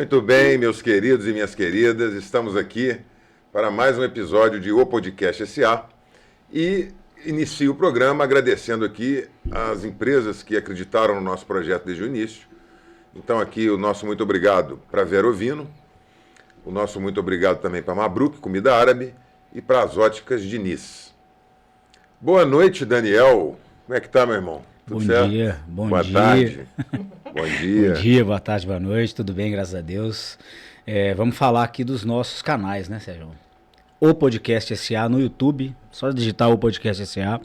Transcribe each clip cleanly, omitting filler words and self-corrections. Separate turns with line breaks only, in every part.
Muito bem, meus queridos e minhas queridas, estamos aqui para mais um episódio de O Podcast S.A. e inicio o programa agradecendo aqui as empresas que acreditaram no nosso projeto desde o início. Então aqui o nosso muito obrigado para Vera Ovino, o nosso muito obrigado também para Mabruk, Comida Árabe, e para as Óticas Diniz. Boa noite, Daniel. Como é que tá, meu irmão?
Tudo certo? Boa dia.
Tarde. Bom dia.
Bom dia, boa tarde, boa noite. Tudo bem, graças a Deus. Vamos falar aqui dos nossos canais, né, Sérgio? O Podcast S.A. no YouTube. Só digitar o Podcast S.A.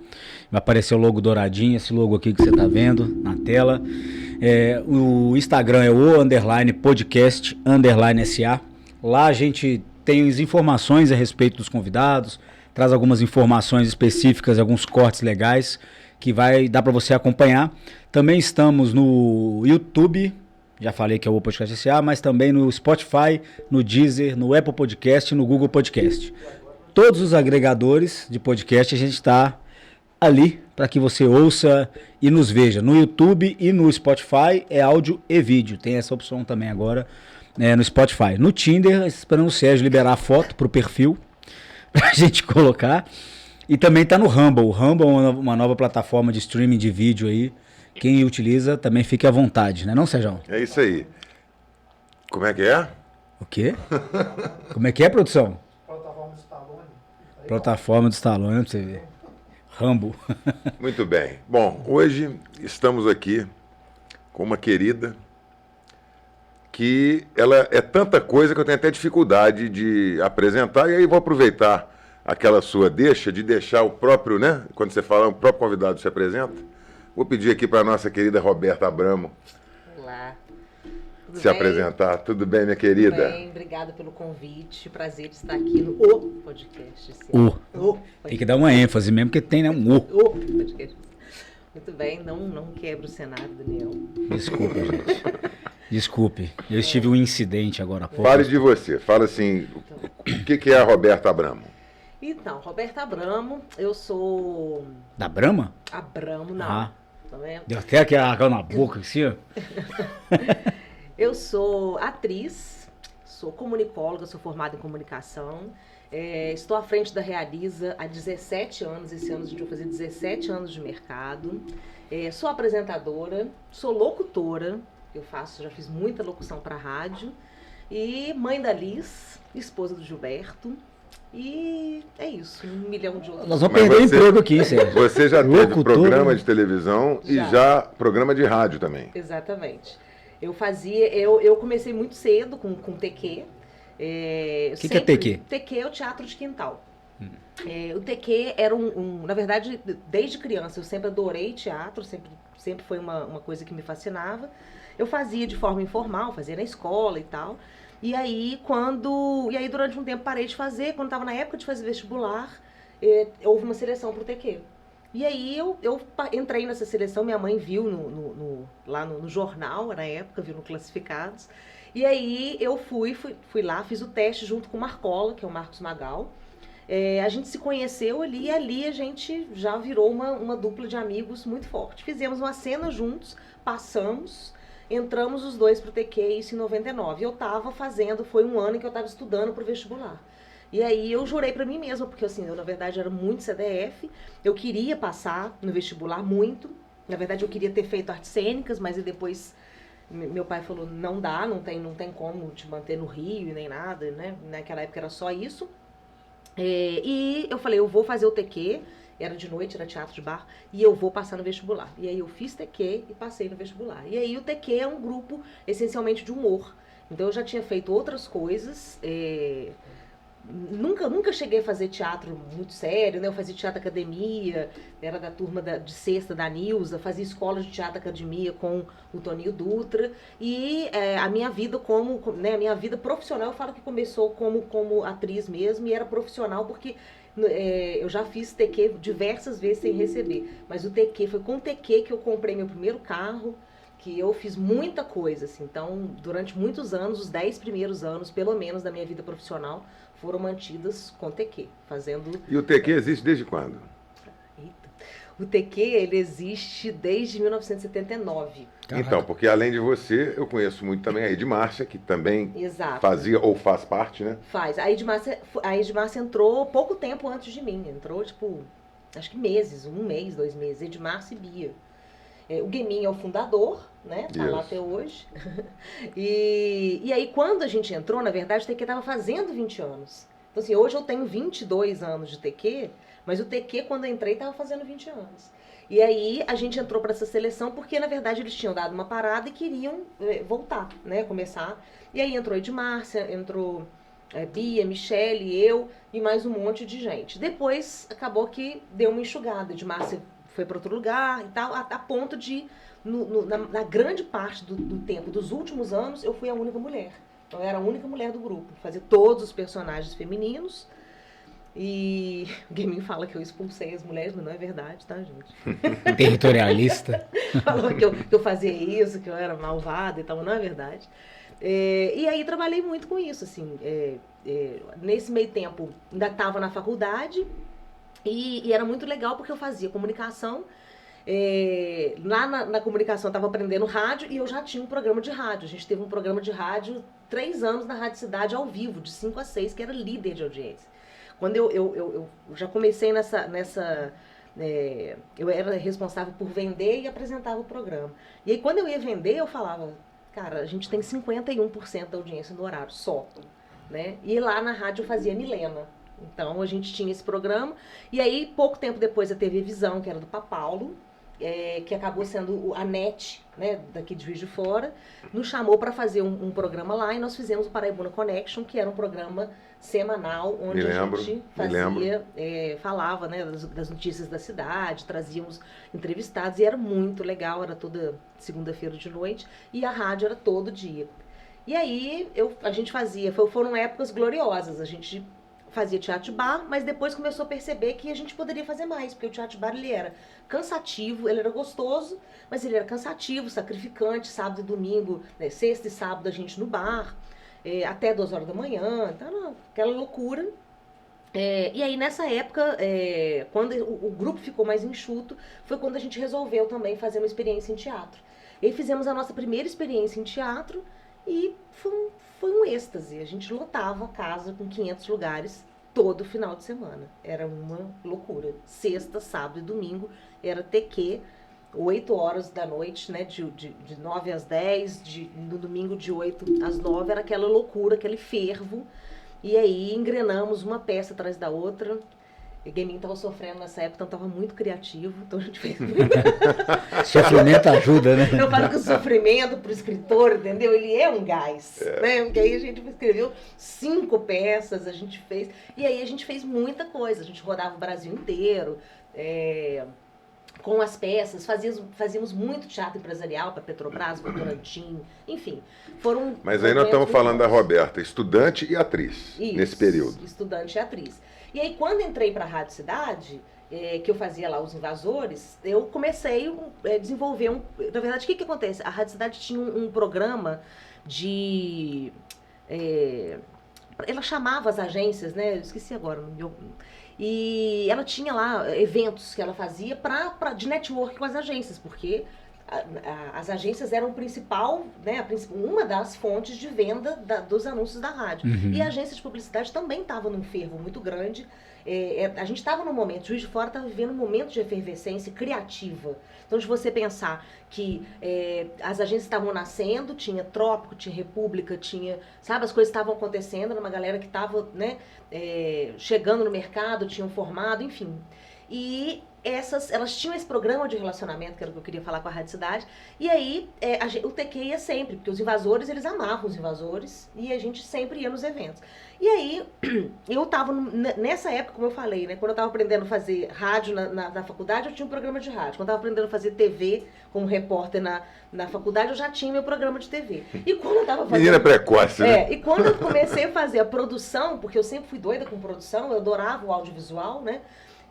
Vai aparecer o logo douradinho, esse logo aqui que você tá vendo na tela. O Instagram é _podcast_SA. Lá a gente tem as informações a respeito dos convidados, traz algumas informações específicas, alguns cortes legais que vai dar para você acompanhar. Também estamos no YouTube, já falei que é o Podcast S.A., mas também no Spotify, no Deezer, no Apple Podcast e no Google Podcast. Todos os agregadores de podcast a gente está ali para que você ouça e nos veja. No YouTube e no Spotify é áudio e vídeo. Tem essa opção também agora no Spotify. No Tinder, esperando o Sérgio liberar a foto para o perfil para a gente colocar. E também está no Rumble. O Rumble é uma nova plataforma de streaming de vídeo aí. Quem utiliza também fique à vontade, né não, Sérgio?
É isso aí. Como é que é?
O quê? Como é que é, produção?
Plataforma do Stallone.
Plataforma do Stallone, pra você ver. Rumble.
Muito bem. Bom, hoje estamos aqui com uma querida que ela é tanta coisa que eu tenho até dificuldade de apresentar, e aí vou aproveitar aquela sua deixa de deixar o próprio, né? Quando você fala, o próprio convidado se apresenta. Vou pedir aqui para a nossa querida Roberta Abramo.
Olá. Tudo
se
bem?
apresentar. Tudo bem, minha querida?
Tudo bem, obrigada pelo convite. Prazer de estar aqui no O Podcast.
Tem que dar uma ênfase mesmo, porque tem, né?
O Podcast. Muito bem, não quebra o cenário, Daniel.
Desculpa, gente. Desculpe. Eu tive um incidente agora há pouco.
Fale de você. Fala assim, o que é a Roberta Abramo?
Então, Roberta Abramo, eu sou...
Da Brahma?
Abramo, não.
Ah.
Tá vendo?
Deu até aquela água na boca, assim, ó.
Eu sou atriz, sou comunicóloga, sou formada em comunicação. Estou à frente da Realiza há 17 anos. Esse ano a gente vai fazer 17 anos de mercado. Sou apresentadora, sou locutora. Já fiz muita locução para rádio. E mãe da Liz, esposa do Gilberto. E é isso, 1 milhão de outros.
Nós vamos perder o emprego aqui, Sérgio.
Você já teve
Locutor,
programa de televisão e
Já.
já programa de rádio também.
Exatamente. Eu comecei muito cedo com TQ.
O que é TQ?
TQ é o teatro de quintal. O TQ era na verdade, desde criança eu sempre adorei teatro, sempre foi uma coisa que me fascinava. Eu fazia de forma informal, fazia na escola e tal. E aí durante um tempo parei de fazer. Quando estava na época de fazer vestibular, houve uma seleção para o TQ. E aí eu entrei nessa seleção, minha mãe viu lá no jornal, na época, viu no Classificados. E aí eu fui lá, fiz o teste junto com o Marcola, que é o Marcos Magal. A gente se conheceu ali, e ali a gente já virou uma dupla de amigos muito forte. Fizemos uma cena juntos, passamos, entramos os dois pro TQ, isso em 99. Eu tava fazendo, foi um ano em que eu tava estudando pro vestibular. E aí eu jurei pra mim mesma, porque assim, eu na verdade era muito CDF, eu queria passar no vestibular muito. Na verdade eu queria ter feito artes cênicas, mas aí depois meu pai falou, não dá, não tem como te manter no Rio e nem nada, né? Naquela época era só isso. E eu falei, eu vou fazer o TQ, era de noite, era teatro de bar, e eu vou passar no vestibular. E aí eu fiz TQ e passei no vestibular. E aí o TQ é um grupo essencialmente de humor. Então eu já tinha feito outras coisas, nunca cheguei a fazer teatro muito sério, né? Eu fazia teatro academia, era da turma de sexta da Nilza, fazia escola de teatro academia com o Toninho Dutra. E a minha vida a minha vida profissional, eu falo que começou como atriz mesmo, e era profissional porque eu já fiz TQ diversas vezes sem receber. Mas o TQ, foi com o TQ que eu comprei meu primeiro carro, que eu fiz muita coisa, assim. Então, durante muitos anos, os 10 primeiros anos, pelo menos, da minha vida profissional, foram mantidas com TQ, fazendo...
E o TQ existe desde quando?
Eita. O TQ, ele existe desde 1979.
Caraca.
Então, porque além de você, eu conheço muito também a Edmárcia, que também
Exato.
fazia ou faz parte, né?
Faz. A Edmárcia entrou pouco tempo antes de mim. Entrou, tipo, acho que meses, 1 mês, 2 meses. Edmárcia e Bia. O Guemin é o fundador, né? Tá lá até hoje. E aí, quando a gente entrou, na verdade, o TQ estava fazendo 20 anos. Então, assim, hoje eu tenho 22 anos de TQ, mas o TQ, quando eu entrei, estava fazendo 20 anos. E aí, a gente entrou para essa seleção porque, na verdade, eles tinham dado uma parada e queriam voltar, né? Começar. E aí entrou Edmárcia, entrou Bia, Michele, eu e mais um monte de gente. Depois, acabou que deu uma enxugada. Edmárcia foi para outro lugar e tal, a ponto de, na grande parte do tempo, dos últimos anos, eu fui a única mulher. Eu era a única mulher do grupo, fazia todos os personagens femininos. E o Guemin fala que eu expulsei as mulheres, mas não é verdade, tá, gente?
Territorialista.
Falou que eu fazia isso, que eu era malvada e tal, não é verdade. E aí trabalhei muito com isso, assim. Nesse meio tempo, ainda estava na faculdade. E era muito legal porque eu fazia comunicação. Lá na comunicação eu estava aprendendo rádio e eu já tinha um programa de rádio. A gente teve um programa de rádio 3 anos na Rádio Cidade ao vivo, de 5 a 6, que era líder de audiência. Quando eu já comecei eu era responsável por vender e apresentava o programa. E aí quando eu ia vender, eu falava, cara, a gente tem 51% da audiência no horário só, né? E lá na rádio eu fazia Milena. Então, a gente tinha esse programa. E aí, pouco tempo depois, a TV Visão, que era do Papaulo, que acabou sendo a NET, né, daqui de Juiz de Fora, nos chamou para fazer um programa lá. E nós fizemos o Paraibuna Connection, que era um programa semanal, onde a gente fazia, falava, né, das notícias da cidade, trazíamos entrevistados. E era muito legal, era toda segunda-feira de noite. E a rádio era todo dia. E aí, a gente fazia, foram épocas gloriosas. A gente fazia teatro de bar, mas depois começou a perceber que a gente poderia fazer mais, porque o teatro de bar ele era cansativo, ele era gostoso, mas ele era cansativo, sacrificante, sábado e domingo, né, sexta e sábado a gente no bar, até 2 horas da manhã, então aquela loucura. E aí nessa época, quando o grupo ficou mais enxuto, foi quando a gente resolveu também fazer uma experiência em teatro. E aí fizemos a nossa primeira experiência em teatro e foi um êxtase. A gente lotava a casa com 500 lugares todo final de semana. Era uma loucura. Sexta, sábado e domingo era TQ, 8 horas da noite, né? De 9 às 10, no domingo de 8 às 9, era aquela loucura, aquele fervo. E aí engrenamos uma peça atrás da outra. O Guemin estava sofrendo nessa época, então estava muito criativo. Então a gente fez.
Sofrimento ajuda, né?
Eu falo que o sofrimento para o escritor, entendeu? Ele é um gás. Né? Porque aí a gente escreveu 5 peças, a gente fez. E aí a gente fez muita coisa. A gente rodava o Brasil inteiro. Com as peças, fazíamos muito teatro empresarial para Petrobras, Votorantim, enfim.
Mas aí nós estamos falando da Roberta, estudante e atriz,
isso,
nesse período.
Estudante e atriz. E aí, quando entrei para a Rádio Cidade, que eu fazia lá Os Invasores, eu comecei a desenvolver Na verdade, o que acontece? A Rádio Cidade tinha um programa de... ela chamava as agências, né? Eu esqueci agora. E ela tinha lá eventos que ela fazia de network com as agências, porque as agências eram o principal, né, uma das fontes de venda dos anúncios da rádio.
Uhum.
E a agência de publicidade também estava num fervo muito grande. A gente estava num momento, Juiz de Fora estava vivendo um momento de efervescência criativa. Então, de você pensar que as agências estavam nascendo, tinha Trópico, tinha República, sabe, as coisas estavam acontecendo, era uma galera que estava, né, chegando no mercado, tinham formado, enfim. E elas tinham esse programa de relacionamento, que era o que eu queria falar com a Rádio Cidade, e aí o TQ ia sempre, porque os invasores, eles amavam os invasores, e a gente sempre ia nos eventos. E aí, eu estava nessa época, como eu falei, né, quando eu estava aprendendo a fazer rádio na faculdade, eu tinha um programa de rádio. Quando eu estava aprendendo a fazer TV como repórter na faculdade, eu já tinha meu programa de TV. E quando eu estava fazendo...
Menina precoce, né?
E quando eu comecei a fazer a produção, porque eu sempre fui doida com produção, eu adorava o audiovisual, né,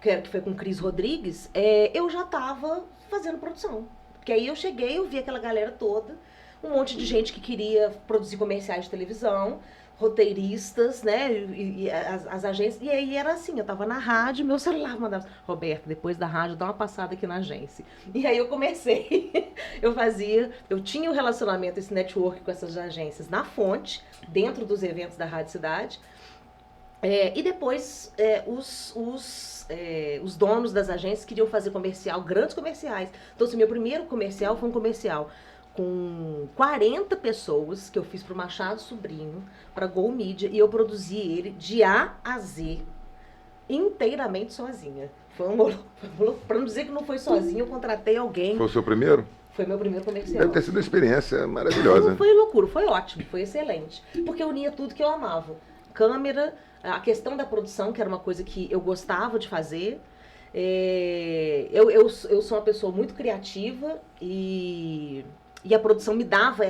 que foi com o Cris Rodrigues, eu já estava fazendo produção. Porque aí eu cheguei, eu vi aquela galera toda, um monte de gente que queria produzir comerciais de televisão, roteiristas, né? E as agências. E aí era assim, eu tava na rádio, meu celular mandava, Roberto, depois da rádio, dá uma passada aqui na agência. E aí eu comecei, eu tinha um relacionamento, esse network com essas agências na fonte, dentro dos eventos da Rádio Cidade. E depois os donos das agências queriam fazer comercial, grandes comerciais. Então, assim, meu primeiro comercial foi um comercial com 40 pessoas que eu fiz para o Machado Sobrinho, para Gol Mídia, e eu produzi ele de A a Z, inteiramente sozinha. Para não dizer que não foi sozinha, eu contratei alguém.
Foi o seu primeiro?
Foi meu primeiro comercial.
Deve ter sido uma experiência maravilhosa.
Não foi loucura, foi ótimo, foi excelente. Porque eu unia tudo que eu amava. Câmera, a questão da produção, que era uma coisa que eu gostava de fazer. Eu sou uma pessoa muito criativa e a produção me dava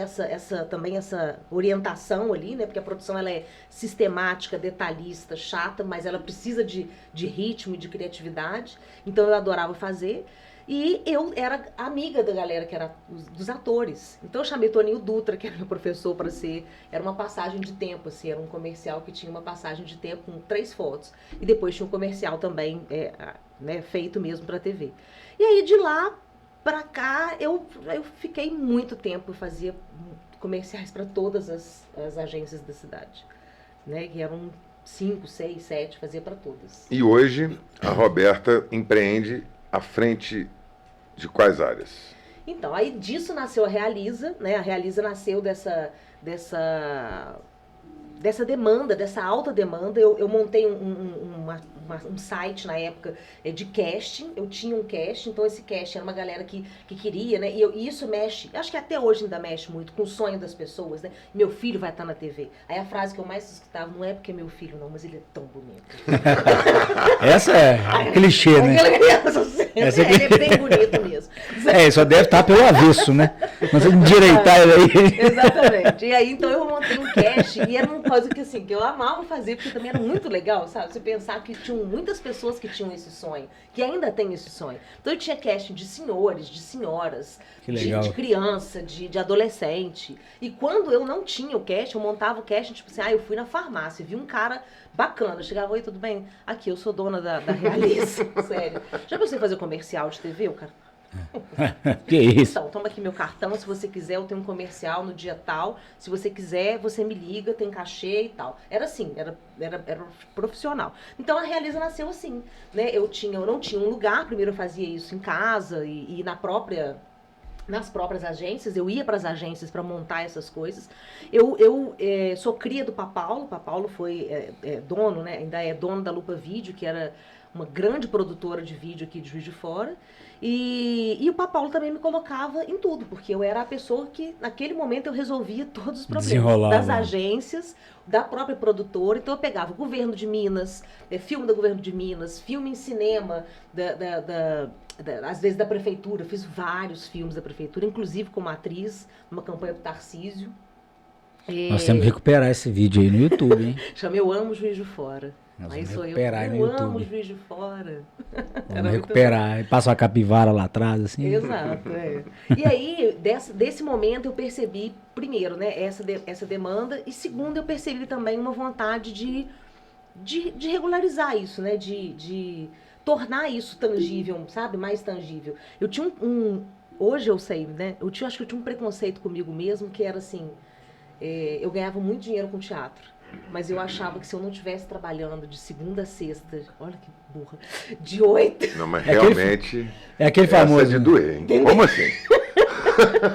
também essa orientação ali, né? Porque a produção ela é sistemática, detalhista, chata, mas ela precisa de ritmo e de criatividade. Então eu adorava fazer. E eu era amiga da galera que era dos atores. Então eu chamei Toninho Dutra, que era meu professor, para ser... Era uma passagem de tempo, assim, era um comercial que tinha uma passagem de tempo com 3 fotos. E depois tinha um comercial também, né, feito mesmo para TV. E aí de lá pra cá, eu fiquei muito tempo, fazia comerciais para todas as agências da cidade. Né, que eram 5, 6, 7, fazia para todas.
E hoje a Roberta empreende à frente de quais áreas?
Então, aí disso nasceu a Realiza, né? A Realiza nasceu dessa demanda, dessa alta demanda. Eu montei um site na época de casting. Eu tinha um casting, então esse casting era uma galera que queria, né? E isso mexe, acho que até hoje ainda mexe muito com o sonho das pessoas, né? Meu filho vai estar na TV. Aí a frase que eu mais escutava, não é porque é meu filho não, mas ele é tão bonito.
Essa é clichê, né?
Ele é bem bonito mesmo.
Só deve estar pelo avesso, né? Mas endireitar ele aí.
Exatamente. E aí, então, eu montei um casting e era uma coisa que, assim, que eu amava fazer, porque também era muito legal, sabe? Você pensar que tinham muitas pessoas que tinham esse sonho, que ainda têm esse sonho. Então, eu tinha casting de senhores, de senhoras, de criança, de adolescente. E quando eu não tinha o casting, eu montava o casting, tipo assim, eu fui na farmácia, vi um cara bacana, eu chegava, oi, tudo bem? Aqui, eu sou dona da Realiza, sério. Já pensei em fazer comercial de TV, o cara?
Que isso?
Então, toma aqui meu cartão, se você quiser, eu tenho um comercial no dia tal. Se você quiser, você me liga, tem cachê e tal. Era assim, era profissional. Então a Realiza nasceu assim, né? Eu não tinha um lugar, primeiro eu fazia isso em casa e nas próprias agências, eu ia para as agências para montar essas coisas. Eu sou cria do Papaulo. Papaulo foi dono, né? Ainda é dono da Lupa Vídeo, que era uma grande produtora de vídeo aqui de Juiz de Fora. E o Papaulo também me colocava em tudo, porque eu era a pessoa que, naquele momento, eu resolvia todos os problemas das agências, da própria produtora. Então, eu pegava o Governo de Minas, filme do Governo de Minas, filme em cinema, às vezes da prefeitura. Fiz vários filmes da prefeitura, inclusive como atriz, uma campanha para o Tarcísio.
Nós temos que recuperar esse vídeo aí no YouTube, hein?
Chama Eu Amo Juiz de Fora. Aí sou eu amo Juiz de Fora.
Vamos recuperar. Passa uma capivara lá atrás, assim.
Exato, E aí, desse momento, eu percebi, primeiro, né, essa demanda, e segundo, eu percebi também uma vontade de regularizar isso, né, de tornar isso tangível, sabe, mais tangível. Eu tinha hoje eu sei, né, acho que eu tinha um preconceito comigo mesmo, que era assim, eu ganhava muito dinheiro com teatro. Mas eu achava que se eu não estivesse trabalhando de segunda a sexta, olha que burra, de 8...
Não, mas realmente...
aquele famoso...
de doer, hein? Como assim?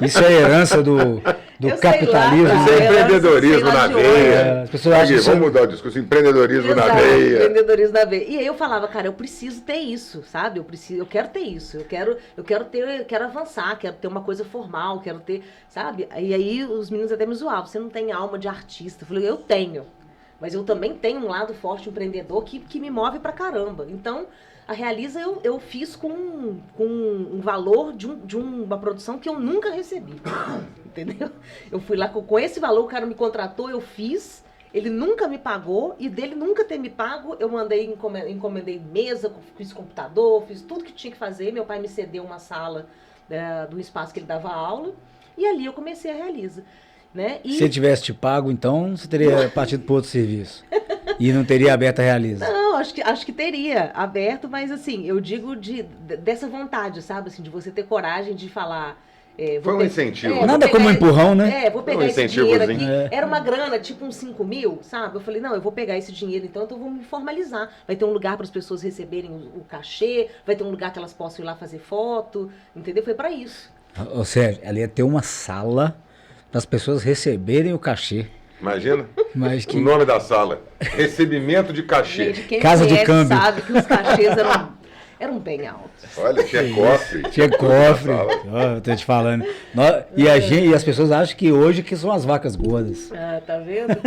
Isso é herança do capitalismo.
Isso é empreendedorismo na veia.
As pessoas acham
Vamos mudar o discurso, empreendedorismo na veia.
Empreendedorismo na veia. E aí eu falava, cara, eu preciso ter isso, sabe? Eu quero ter isso. Eu quero avançar, quero ter uma coisa formal, quero ter, sabe? E aí os meninos até me zoavam, você não tem alma de artista. Eu falei, eu tenho. Mas eu também tenho um lado forte empreendedor que me move pra caramba. Então, a Realiza eu fiz com um valor de uma produção que eu nunca recebi. Entendeu? Eu fui lá com esse valor, o cara me contratou, eu fiz, ele nunca me pagou, e dele nunca ter me pago, eu encomendei mesa, fiz computador, fiz tudo que tinha que fazer. Meu pai me cedeu uma sala do espaço que ele dava aula, e ali eu comecei a Realiza. né?
Se ele tivesse te pago, então você teria partido para outro serviço. E não teria aberto a Realiza.
Não, acho que teria aberto, mas assim, eu digo dessa vontade, sabe? Assim, de você ter coragem de falar.
Foi um incentivo.
Nada como um empurrão, né?
Vou pegar esse dinheiro aqui.
É.
Era uma grana, tipo uns 5 mil, sabe? Eu falei, não, eu vou pegar esse dinheiro então eu vou me formalizar. Vai ter um lugar para as pessoas receberem o cachê, vai ter um lugar que elas possam ir lá fazer foto, entendeu? Foi para isso.
Ou seja, ela ia ter uma sala para as pessoas receberem o cachê.
Imagina?
Mas que...
O nome da sala. Recebimento de cachê.
Gente, quem
Casa de
conhece
câmbio.
sabe que os cachês eram bem altos.
Olha, tinha cofre.
Tinha cofre. Ó, eu tô te falando. E as pessoas acham que hoje que são as vacas gordas.
Ah, tá vendo?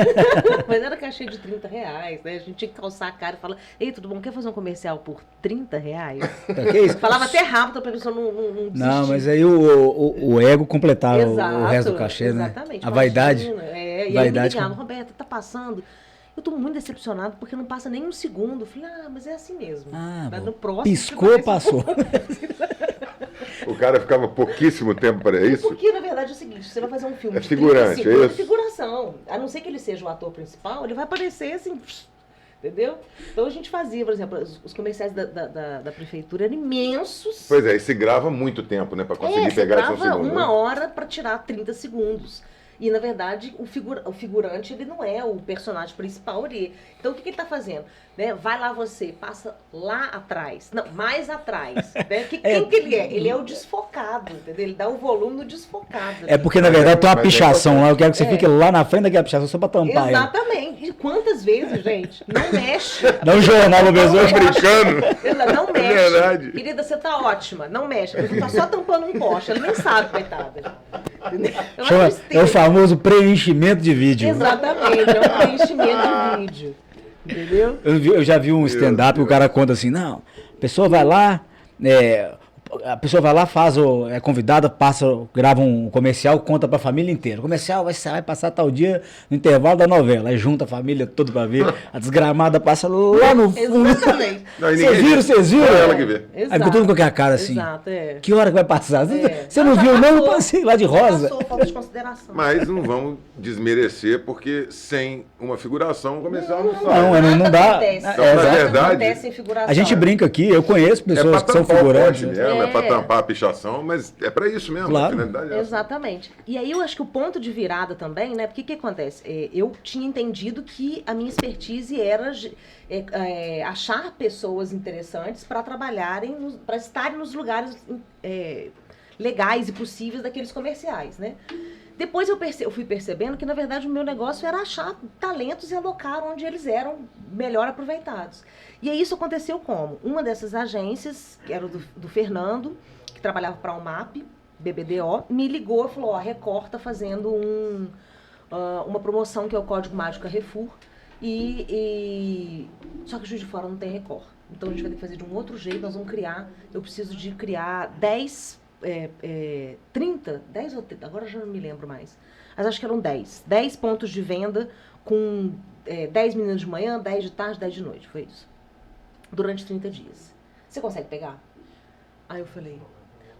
Mas era cachê de R$30, né? A gente tinha que calçar a cara e falar, ei, tudo bom, quer fazer um comercial por R$30?
Que isso?
Falava até rápido pra pessoa não desistir.
Não, mas aí o ego completava o resto do cachê, né?
Exatamente.
A vaidade.
E
vaidade
aí me ligava, Roberta, tá passando... Eu tô muito decepcionado porque não passa nem um segundo. Eu falei, mas é assim mesmo. Mas no próximo,
piscou, passou.
O cara ficava pouquíssimo tempo para isso.
Porque, na verdade, é o seguinte, você vai fazer um filme de
figurante,
30 segundos,
é isso?
figuração. A não ser que ele seja o ator principal, ele vai aparecer assim, entendeu? Então a gente fazia, por exemplo, os comerciais da prefeitura eram imensos.
Pois é, e se grava muito tempo, né, para conseguir pegar isso no
você grava
segundo.
uma hora para tirar 30 segundos. E, na verdade, o figurante, ele não é o personagem principal ali. Então, o que ele está fazendo? Né? Vai lá você, passa lá atrás. Não, mais atrás. Né? Quem que ele é? Ele é o desfocado, entendeu? Ele dá o volume no desfocado.
É porque, na verdade, tem uma pichação lá. Eu quero que você fique lá na frente daquela pichação só para tampar.
Exatamente. E quantas vezes, gente? Não mexe.
Não jornal, meu Deus,
brincando.
Não mexe.
É verdade.
Querida, você tá ótima. Não mexe. Você tá só tampando um poste. Ela nem sabe, coitada.
É o famoso preenchimento de vídeo.
Exatamente, é um preenchimento de vídeo. Entendeu?
Eu já vi um stand-up, o cara conta assim, não, a pessoa vai lá, é convidada, grava um comercial, conta pra família inteira. O comercial vai passar tal dia no intervalo da novela. Aí junta a família toda pra ver. A desgramada passa lá no fundo.
Exatamente.
Vocês viram?
É ela que vê.
Aí todo mundo com aquela cara assim.
Exato,
Que hora que vai passar? Você não viu, não? Eu passei lá de rosa.
Passou, falta de consideração.
Mas não vamos desmerecer, porque sem uma figuração o comercial não sai.
Não dá.
Acontece.
Então, na verdade,
Acontece em figuração.
A gente brinca aqui, eu conheço pessoas que são figurantes.
É para tampar a pichação, mas é para isso mesmo.
Claro.
A finalidade é essa.
Exatamente. E aí eu acho que o ponto de virada também, né? Porque o que acontece? Eu tinha entendido que a minha expertise era achar pessoas interessantes para trabalharem, para estarem nos lugares legais e possíveis daqueles comerciais, né? Depois eu fui percebendo que, na verdade, o meu negócio era achar talentos e alocar onde eles eram melhor aproveitados. E aí isso aconteceu como? Uma dessas agências, que era do Fernando, que trabalhava para o UMAP, BBDO, me ligou e falou, a Record está fazendo uma promoção que é o Código Mágico Carrefour, só que Juiz de Fora não tem Record. Então a gente vai ter que fazer de um outro jeito, nós vamos eu preciso de criar 10 ou 30, agora já não me lembro mais, mas acho que eram 10 pontos de venda com 10 meninas de manhã, 10 de tarde, 10 de noite, foi isso, durante 30 dias. Você consegue pegar? Aí eu falei,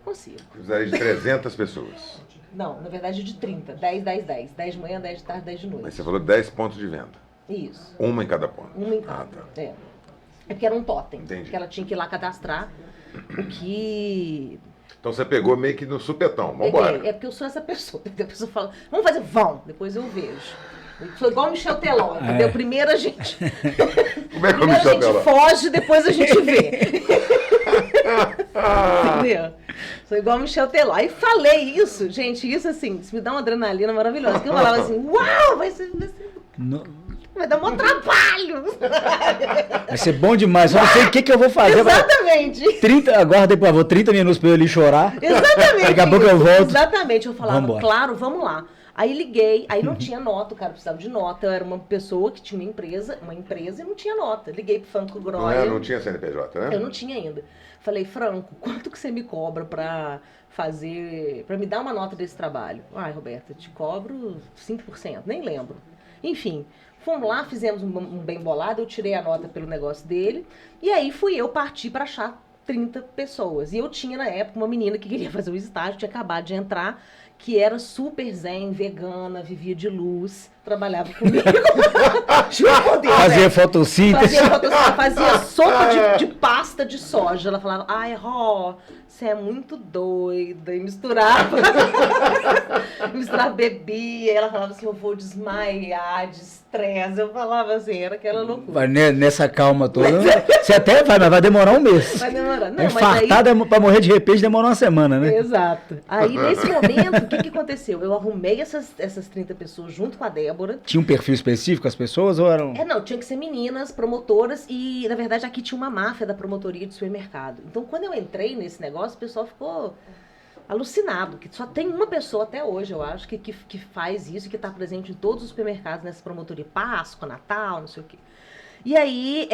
consigo.
Precisaria de 300 pessoas.
Não, na verdade de 30, 10, 10, 10, 10 de manhã, 10 de tarde, 10 de noite.
Mas você falou 10 pontos de venda.
Isso.
Uma em cada ponto.
Uma em cada.
Tá.
É porque era um totem.
Entendi.
Que ela tinha que ir lá cadastrar o que...
Então você pegou meio que no supetão, vambora.
É porque eu sou essa pessoa. A pessoa fala, vamos fazer, depois eu vejo. Eu sou igual o Michel Teló, entendeu? Primeiro a gente...
Como é que o Michel Teló?
Primeiro a gente foge, depois a gente vê. Entendeu? Sou igual o Michel Teló. Aí falei isso, gente, isso assim, isso me dá uma adrenalina maravilhosa. Que eu falava assim, uau, vai dar um trabalho.
Vai ser bom demais, eu não sei o que eu vou fazer.
Exatamente.
Aguardei, por favor, 30 minutos pra eu ali chorar.
Exatamente.
Daqui a pouco eu volto.
Exatamente, eu falava,
Vambora.
claro, vamos lá. Aí liguei, aí não tinha nota, o cara precisava de nota. Eu era uma pessoa que tinha uma empresa e não tinha nota. Liguei pro Franco Groyer.
Não tinha CNPJ, né?
Eu não tinha ainda. Falei, Franco, quanto que você me cobra pra me dar uma nota desse trabalho? Ai, Roberta, te cobro 5%, nem lembro. Enfim, fomos lá, fizemos um bem bolado, eu tirei a nota pelo negócio dele, e aí eu parti para achar 30 pessoas. E eu tinha, na época, uma menina que queria fazer o estágio, tinha acabado de entrar, que era super zen, vegana, vivia de luz, trabalhava comigo.
Fazia fotossíntese.
Fazia sopa de pasta de soja. Ela falava, ai, Ró, você é muito doida. E misturava. Misturava, bebia. E ela falava assim, eu vou desmaiar de estresse. Eu falava assim, era aquela loucura.
Vai nessa calma toda. Você até vai, mas vai demorar um mês.
Vai demorar. Não,
infartada aí... pra morrer de repente demora uma semana, né?
Exato. Aí, nesse momento, o que aconteceu? Eu arrumei essas 30 pessoas junto com a Débora.
Tinha um perfil específico as pessoas ou eram...
Não, tinha que ser meninas, promotoras, e na verdade aqui tinha uma máfia da promotoria de supermercado. Então quando eu entrei nesse negócio, o pessoal ficou alucinado, que só tem uma pessoa até hoje, eu acho, que faz isso, que está presente em todos os supermercados nessa promotoria, Páscoa, Natal, não sei o quê. E aí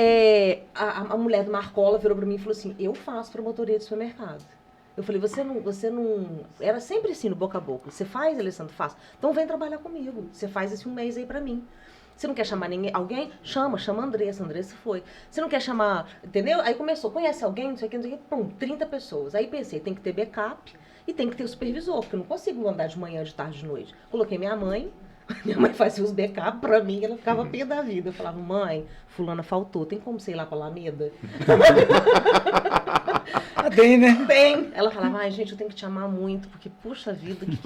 a mulher do Marcola virou para mim e falou assim, eu faço promotoria de supermercado. Eu falei, você não... Era sempre assim, no boca a boca. Você faz, Alessandro? Faço. Então vem trabalhar comigo. Você faz esse um mês aí pra mim. Você não quer chamar alguém? Chama a Andressa. A Andressa foi. Você não quer chamar... Entendeu? Aí começou, conhece alguém? Não sei o que, não sei o que. Pum, 30 pessoas. Aí pensei, tem que ter backup e tem que ter o supervisor, porque eu não consigo andar de manhã, de tarde, de noite. Coloquei minha mãe fazia os backup pra mim, ela ficava pé da vida. Eu falava, mãe, fulana faltou, tem como você ir lá pra Alameda?
Tem, né?
Tem. Ela falava, ai, gente, eu tenho que te amar muito, porque, puxa vida, que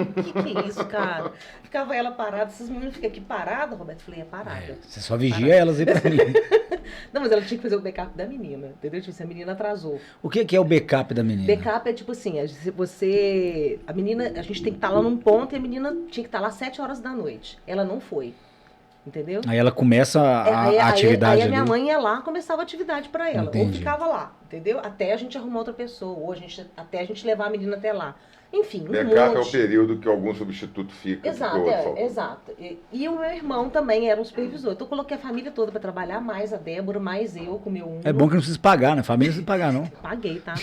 é isso, cara? Ficava ela parada, essas meninas ficam aqui paradas, Roberto? Eu falei, parada.
Você só vigia elas aí pra mim.
Não, mas ela tinha que fazer o backup da menina, entendeu? Tipo, se a menina atrasou.
O que é o backup da menina?
Backup é tipo assim, a menina, a gente tem que estar lá num ponto e a menina tinha que estar lá 7 horas da noite. Ela não foi. Entendeu?
Aí ela começa a atividade.
Aí a minha mãe ia lá, começava a atividade pra ela.
Entendi.
Ou ficava lá, entendeu? Até a gente arrumar outra pessoa, ou até a gente levar a menina até lá. Enfim,
backup é o período que algum substituto fica.
Exato, exato. E o meu irmão também era um supervisor. Então eu coloquei a família toda pra trabalhar, mais a Débora, mais eu com o meu Uno.
É bom que não precisa pagar, né? Família não precisa pagar, não.
Paguei, tá?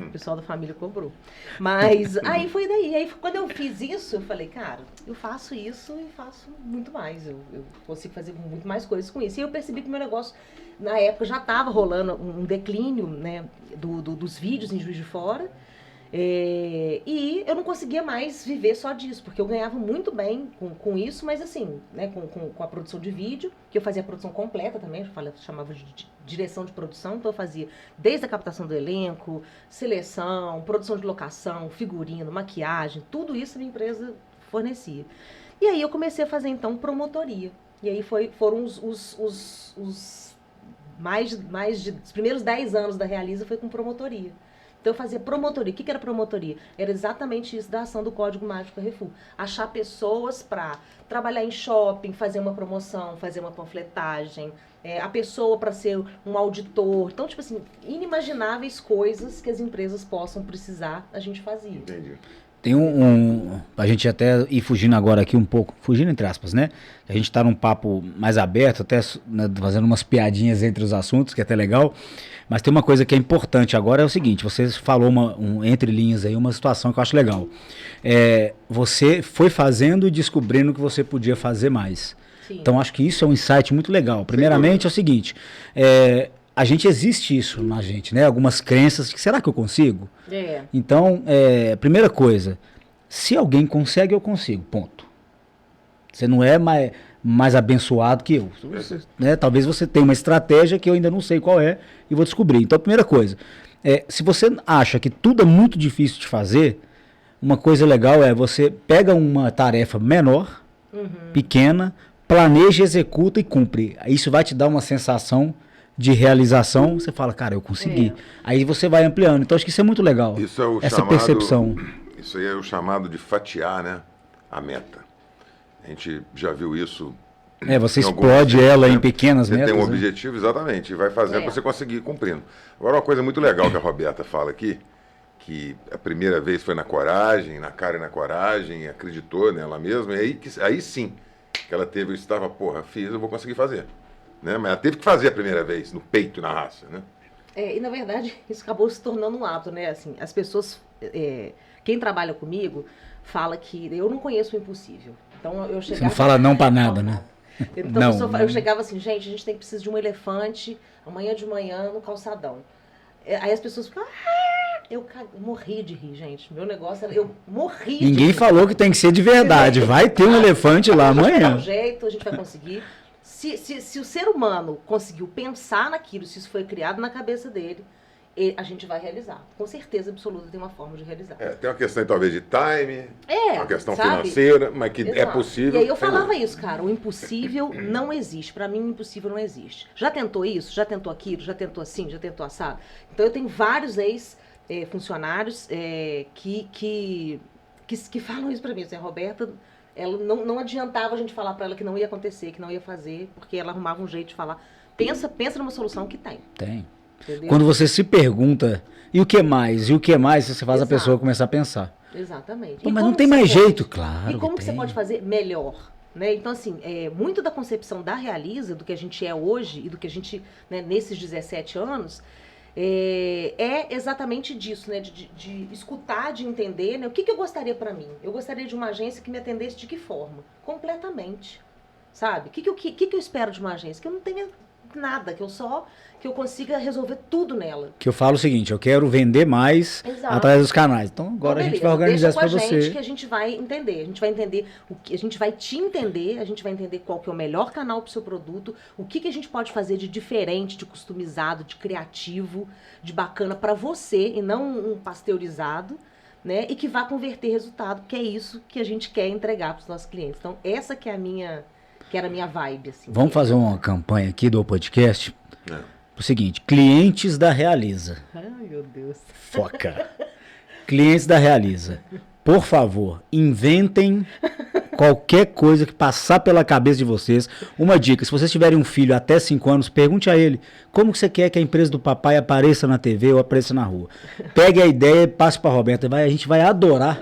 O pessoal da família cobrou. Mas aí foi daí. Aí quando eu fiz isso, eu falei, cara, eu faço isso e faço muito mais. Eu consigo fazer muito mais coisas com isso. E eu percebi que o meu negócio, na época, já estava rolando um declínio, né, dos vídeos em Juiz de Fora. E eu não conseguia mais viver só disso, porque eu ganhava muito bem com isso, mas assim, né, com a produção de vídeo, que eu fazia a produção completa também, eu chamava de direção de produção, então eu fazia desde a captação do elenco, seleção, produção de locação, figurino, maquiagem, tudo isso a minha empresa fornecia. E aí eu comecei a fazer então promotoria, e aí foram os primeiros 10 anos da Realiza foi com promotoria. Então eu fazia promotoria. O que era promotoria? Era exatamente isso da ação do Código Mágico Carrefour. Achar pessoas para trabalhar em shopping, fazer uma promoção, fazer uma panfletagem, a pessoa para ser um auditor. Então, tipo assim, inimagináveis coisas que as empresas possam precisar, a gente fazia.
Entendi.
Tem a gente até ir fugindo agora aqui um pouco, fugindo entre aspas, né? A gente tá num papo mais aberto, até né, fazendo umas piadinhas entre os assuntos, que é até legal. Mas tem uma coisa que é importante agora, é o seguinte, você falou entre linhas aí, uma situação que eu acho legal. Você foi fazendo e descobrindo que você podia fazer mais. Sim. Então acho que isso é um insight muito legal. Primeiramente é o seguinte, a gente existe isso na gente, né? Algumas crenças, será que eu consigo? Então, primeira coisa, se alguém consegue, eu consigo, ponto. Você não é mais abençoado que eu. Né? Talvez você tenha uma estratégia que eu ainda não sei qual é e vou descobrir. Então, a primeira coisa, se você acha que tudo é muito difícil de fazer, uma coisa legal é você pega uma tarefa menor, pequena, planeja, executa e cumpre. Isso vai te dar uma sensação de realização, você fala, cara, eu consegui. Aí você vai ampliando. Então, acho que isso é muito legal,
isso é
essa percepção.
Isso aí é o chamado de fatiar, né, a meta. A gente já viu isso.
Você explode ela em pequenas metas.
Você tem um objetivo, exatamente, e vai fazendo para você conseguir ir cumprindo. Agora, uma coisa muito legal que a Roberta fala aqui, que a primeira vez foi na coragem, na cara e na coragem, acreditou nela mesma, e aí sim, que ela teve, fiz, eu vou conseguir fazer. Né? Mas ela teve que fazer a primeira vez, no peito e na raça, né?
E na verdade, isso acabou se tornando um hábito, né? Assim, as pessoas, quem trabalha comigo, fala que eu não conheço o impossível. Então eu chegava...
Você não fala não pra nada, né?
Então eu chegava assim, gente, a gente tem que precisar de um elefante amanhã de manhã no calçadão. Aí as pessoas ficam, Eu morri de rir, gente. Meu negócio era... Eu morri de
Ninguém
rir.
falou que tem que ser de verdade. Vai ter um elefante lá
A gente vai dar
amanhã.
um jeito, a gente vai conseguir. Se o ser humano conseguiu pensar naquilo, se isso foi criado na cabeça dele, a gente vai realizar. Com certeza absoluta tem uma forma de realizar.
Tem uma questão talvez de time, uma questão
sabe?
financeira, mas que é
Exato.
possível.
E aí eu
sem
falava
dúvida.
isso, cara, o impossível não existe. Pra mim, o impossível não existe. Já tentou isso? Já tentou aquilo? Já tentou assim? Já tentou assado? Então eu tenho vários ex-funcionários que falam isso pra mim. Assim, a Roberta, ela não adiantava a gente falar pra ela que não ia acontecer, que não ia fazer, porque ela arrumava um jeito de falar. Pensa numa solução que tem.
Tem.
Entendeu?
Quando você se pergunta, e o que mais? E o que mais? Você faz a
Exato.
pessoa começar a pensar.
Exatamente.
Pô,
E
mas
como
não tem
que você
mais
pode-
jeito, claro.
E como que você
tem.
pode fazer melhor? Né? Então, assim, muito da concepção da Realiza, do que a gente é hoje e do que a gente, né, nesses 17 anos, é exatamente disso, né? De escutar, de entender, né? O que eu gostaria pra mim? Eu gostaria de uma agência que me atendesse de que forma? Completamente. Sabe? O que eu espero de uma agência? Que eu não tenha nada, que eu consiga resolver tudo nela.
Que eu falo o seguinte, eu quero vender mais
Exato.
através dos canais. Então agora a gente vai organizar isso
Deixa
pra
com a gente
você.
que a gente vai entender. A gente vai entender a gente vai te entender, a gente vai entender qual que é o melhor canal pro seu produto, o que a gente pode fazer de diferente, de customizado, de criativo, de bacana pra você e não um pasteurizado, né? E que vá converter resultado, que é isso que a gente quer entregar pros nossos clientes. Então, essa que era a minha vibe, assim.
Vamos fazer uma campanha aqui do podcast.
É.
O seguinte, clientes da Realiza.
Ai, meu Deus.
Foca. Clientes da Realiza. Por favor, inventem qualquer coisa que passar pela cabeça de vocês. Uma dica, se vocês tiverem um filho até 5 anos, pergunte a ele como que você quer que a empresa do papai apareça na TV ou apareça na rua. Pegue a ideia e passe para a Roberta. A gente vai adorar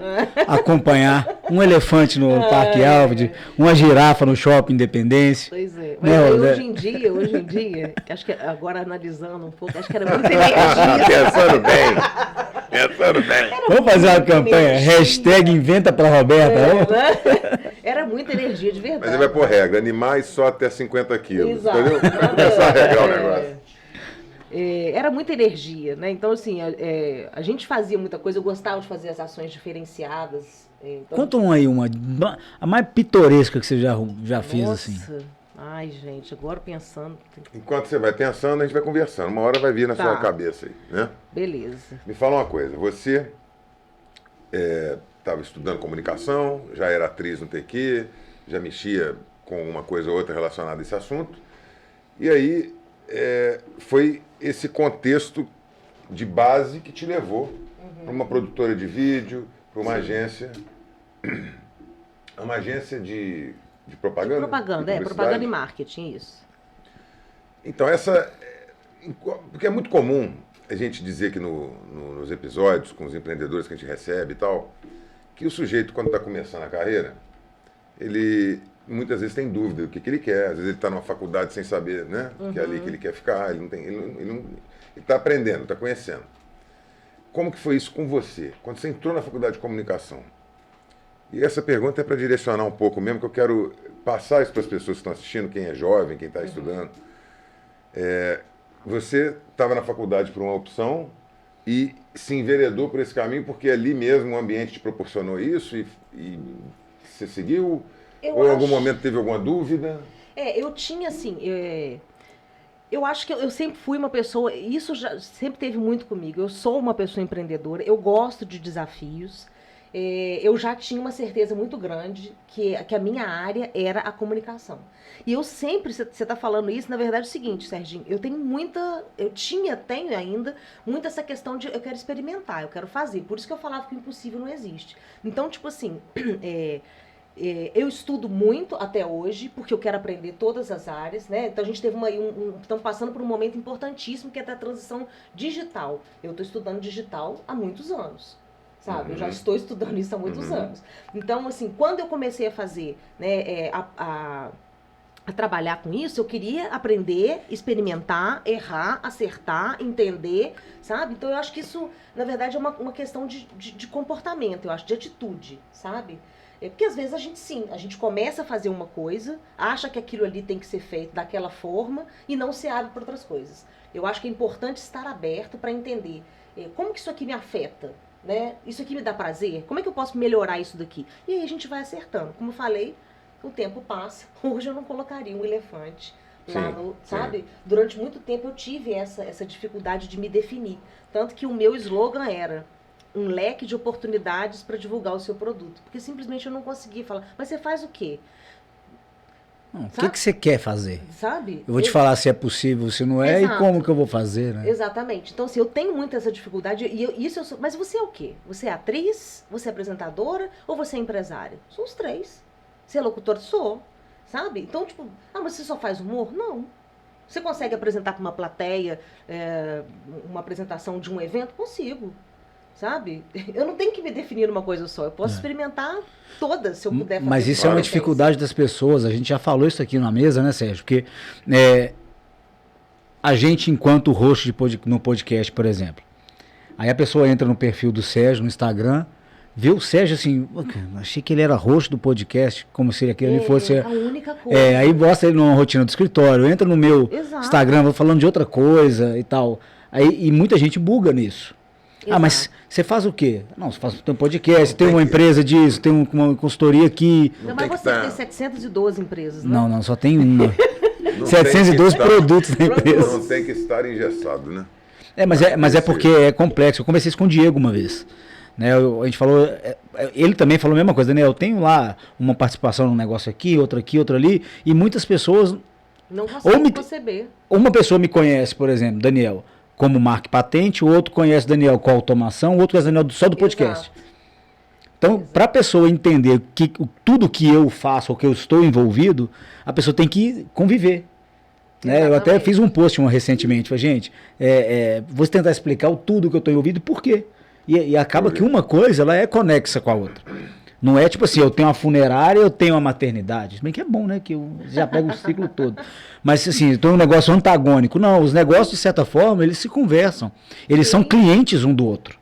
acompanhar um elefante no Parque Álvaro, uma girafa no Shopping Independência.
Pois é. Mas
Não,
hoje em dia, acho que agora analisando um pouco, acho que era muita energia.
Pensando bem.
Vamos fazer uma campanha, hashtag inventa pra Roberta.
Era muita energia de verdade.
Mas ele vai pôr regra, animais só até 50 quilos,
Exato.
entendeu? Vai começar a regrar o negócio.
É,
era muita energia, né? Então, assim, a gente fazia muita coisa, eu gostava de fazer as ações diferenciadas. Então,
Conta um aí, a mais pitoresca que você já fez, assim.
nossa, ai, gente, agora pensando.
Enquanto você vai pensando, a gente vai conversando. Uma hora vai vir na
Tá.
sua cabeça aí, né?
Beleza.
Me fala uma coisa, você estava estudando comunicação, já era atriz no TQ, já mexia com uma coisa ou outra relacionada a esse assunto, e aí foi esse contexto de base que te levou para uma produtora de vídeo, para uma agência, de propaganda?
Propaganda,
De publicidade?
propaganda e marketing, isso.
Então, porque é muito comum a gente dizer que nos episódios, com os empreendedores que a gente recebe e tal, que o sujeito, quando está começando a carreira, ele muitas vezes tem dúvida do que ele quer, às vezes ele está numa faculdade sem saber, né, que é ali que ele quer ficar, ele está aprendendo, está conhecendo. Como que foi isso com você, quando você entrou na faculdade de comunicação? E essa pergunta é para direcionar um pouco mesmo, que eu quero passar isso para as pessoas que estão assistindo, quem é jovem, quem está estudando. Você estava na faculdade por uma opção e se enveredou por esse caminho porque ali mesmo o ambiente te proporcionou isso e você seguiu? Ou em algum momento teve alguma dúvida?
Eu tinha, assim, eu acho que eu sempre fui uma pessoa, isso já sempre teve muito comigo, eu sou uma pessoa empreendedora, eu gosto de desafios, eu já tinha uma certeza muito grande que a minha área era a comunicação. E eu sempre, você está falando isso, na verdade é o seguinte, Serginho, tenho ainda muita essa questão de eu quero experimentar, eu quero fazer, por isso que eu falava que o impossível não existe. Então, tipo assim, eu estudo muito até hoje, porque eu quero aprender todas as áreas, né? Então a gente teve estamos passando por um momento importantíssimo que é da transição digital. Eu estou estudando digital há muitos anos. Sabe? Eu já estou estudando isso há muitos anos. Então, assim, quando eu comecei a fazer, né, a trabalhar com isso, eu queria aprender, experimentar, errar, acertar, entender, sabe? Então, eu acho que isso, na verdade, é uma questão de comportamento, eu acho, de atitude, sabe? Porque às vezes a gente começa a fazer uma coisa, acha que aquilo ali tem que ser feito daquela forma e não se abre para outras coisas. Eu acho que é importante estar aberto para entender como que isso aqui me afeta? Né? Isso aqui me dá prazer? Como é que eu posso melhorar isso daqui? E aí a gente vai acertando. Como eu falei, o tempo passa. Hoje eu não colocaria um elefante lá no, sabe? Durante muito tempo eu tive essa dificuldade de me definir. Tanto que o meu slogan era um leque de oportunidades para divulgar o seu produto. Porque simplesmente eu não conseguia falar, mas você faz o quê?
O que você quer fazer?
Sabe?
Eu vou te falar se é possível, se não é,
Exato.
e como que eu vou fazer, né?
Exatamente. Então, assim, eu tenho muito essa dificuldade. Mas você é o quê? Você é atriz? Você é apresentadora? Ou você é empresária? São os três. Você é locutor? Sou. Sabe? Então, tipo, mas você só faz humor? Não. Você consegue apresentar para uma plateia uma apresentação de um evento? Consigo. Sabe? Eu não tenho que me definir numa coisa só. Eu posso experimentar todas, se eu puder fazer.
Mas isso é uma dificuldade das pessoas. A gente já falou isso aqui na mesa, né, Sérgio? Porque a gente, enquanto host no podcast, por exemplo, aí a pessoa entra no perfil do Sérgio, no Instagram, vê o Sérgio assim, achei que ele era host do podcast, como se aquele fosse...
a única coisa.
Aí mostra ele numa rotina do escritório, entra no meu Instagram, vou falando de outra coisa e tal. E muita gente buga nisso. Exato. Mas você faz o quê? Não, você faz um podcast, tem uma empresa disso, tem uma consultoria aqui.
Não, mas você tem 712 empresas, né?
Não, só tem uma. 712 produtos na empresa.
Não tem que estar engessado, né?
Mas é porque é complexo. Eu conversei isso com o Diego uma vez. Né, a gente falou, ele também falou a mesma coisa, né? Eu tenho lá uma participação num negócio aqui, outra ali, e muitas pessoas
não conseguem perceber.
Uma pessoa me conhece, por exemplo, Daniel, como marca patente, o outro conhece Daniel com automação, o outro conhece Daniel só do podcast. Exato. Então, para a pessoa entender que tudo que eu faço ou que eu estou envolvido, a pessoa tem que conviver. Né? Eu até fiz um post recentemente, falei, gente, vou tentar explicar tudo que eu estou envolvido e por quê. E acaba que uma coisa ela é conexa com a outra. Não é tipo assim, eu tenho uma funerária, eu tenho uma maternidade. Se bem que é bom, né? Que eu já pego o ciclo todo. Mas assim, então é um negócio antagônico. Não, os negócios, de certa forma, eles se conversam. Eles são clientes um do outro.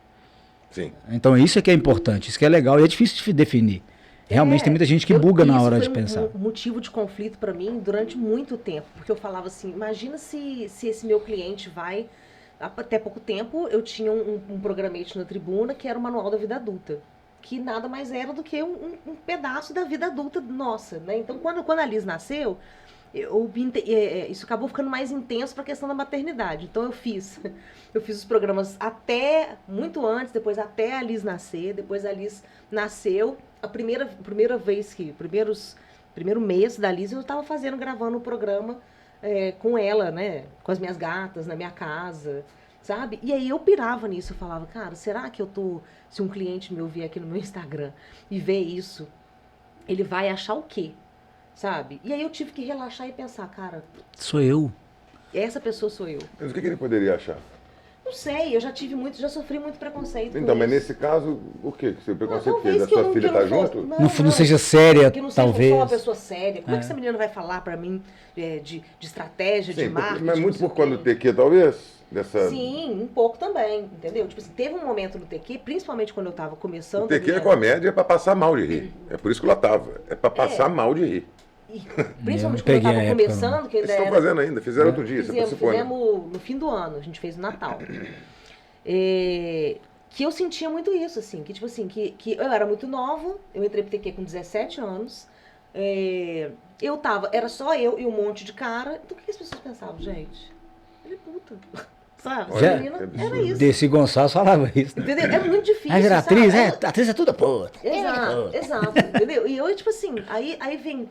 Sim.
Então isso é que é importante, isso que é legal. E é difícil de definir. Realmente tem muita gente que buga na hora de pensar.
Isso foi um motivo de conflito para mim durante muito tempo. Porque eu falava assim, imagina se esse meu cliente vai... Até pouco tempo eu tinha um programete na Tribuna que era o Manual da Vida Adulta. Que nada mais era do que um pedaço da vida adulta nossa, né? Então, quando a Liz nasceu, isso acabou ficando mais intenso para a questão da maternidade. Então, eu fiz os programas até, muito antes, depois até a Liz nascer. Depois a Liz nasceu. A primeira vez primeiro mês da Liz, eu estava gravando o programa com ela, né? Com as minhas gatas, na minha casa, sabe? E aí eu pirava nisso, eu falava, cara, será que se um cliente me ouvir aqui no meu Instagram e ver isso, ele vai achar o quê? Sabe? E aí eu tive que relaxar e pensar, cara...
Sou eu.
Essa pessoa sou eu.
Mas o que ele poderia achar?
Não sei, eu já sofri muito preconceito.
Então, mas nesse caso, o quê? Seu preconceito fez? A sua filha tá junto?
Não seja séria,
que não
talvez.
Não sou uma pessoa séria. Como é que essa menina vai falar pra mim de estratégia, de marketing?
Mas muito por conta do TQ, talvez?
Sim, um pouco também, entendeu? Tipo assim, teve um momento no TQ, principalmente quando eu tava começando...
O TQ é comédia, é pra passar mal de rir. É por isso que ela tava. É pra passar mal de rir.
E, principalmente quando eu tava começando, que ainda
estão fazendo ainda, fizeram outro dia.
Fizemos no fim do ano, a gente fez no Natal. Que eu sentia muito isso, assim, que tipo assim, que eu era muito nova, eu entrei pro TQ com 17 anos, era só eu e um monte de cara, então o que as pessoas pensavam, gente? Ele é puta, sabe?
Já,
menina, era isso.
Desse Gonçalves falava isso.
Entendeu? É muito difícil,
Aí era atriz, atriz é tudo puta.
Exato, entendeu? E eu, tipo assim, aí vem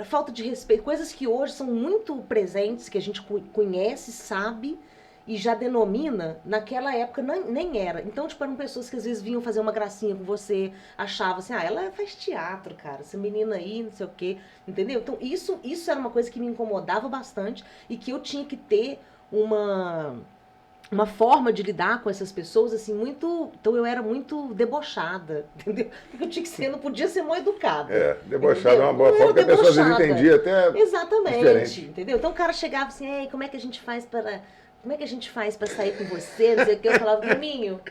falta de respeito, coisas que hoje são muito presentes, que a gente conhece, sabe, e já denomina, naquela época nem era. Então, tipo, eram pessoas que às vezes vinham fazer uma gracinha com você, achavam assim, ela faz teatro, cara, essa menina aí, não sei o quê, entendeu? Então, isso era uma coisa que me incomodava bastante e que eu tinha que ter uma forma de lidar com essas pessoas, assim, muito... Então, eu era muito debochada, entendeu? Porque eu tinha que ser, não podia ser mal educada.
Debochada é uma boa forma, porque a pessoa às vezes entendia até
exatamente,
diferente.
Entendeu? Então, o cara chegava assim, ei, como é que a gente faz para sair com você? Não sei o que. Eu falava, Guilherminho,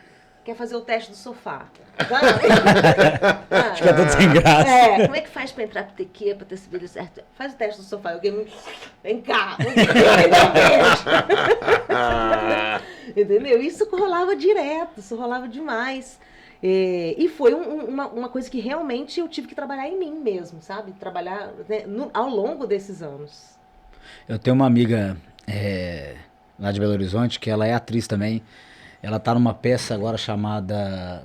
quer fazer o teste do sofá.
Acho que é tudo sem graça.
Como é que faz pra entrar pro TQ, pra ter subido certo? Faz o teste do sofá. Alguém vem cá. Entendeu? Isso rolava direto, isso rolava demais. E foi uma coisa que realmente eu tive que trabalhar em mim mesmo, sabe? Trabalhar, né, ao longo desses anos.
Eu tenho uma amiga lá de Belo Horizonte, que ela é atriz também. Ela tá numa peça agora chamada...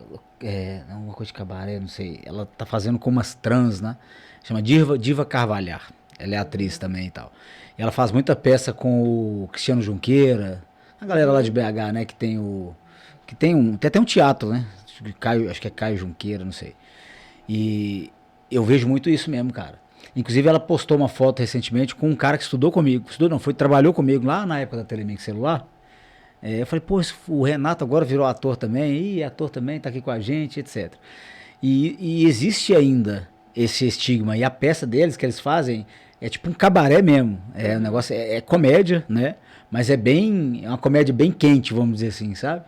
uma coisa de cabaré, não sei. Ela tá fazendo com umas trans, né? Chama Diva Carvalhar. Ela é atriz também e tal. E ela faz muita peça com o Cristiano Junqueira, a galera lá de BH, né? Que tem tem até um teatro, né? Acho que é Caio Junqueira, não sei. E eu vejo muito isso mesmo, cara. Inclusive ela postou uma foto recentemente com um cara que estudou comigo. Trabalhou comigo lá na época da Telemix Celular. Eu falei, pô, o Renato agora virou ator também, ator também, tá aqui com a gente, etc. E existe ainda esse estigma. E a peça deles que eles fazem é tipo um cabaré mesmo. O negócio é comédia, né? Mas é uma comédia bem quente, vamos dizer assim, sabe?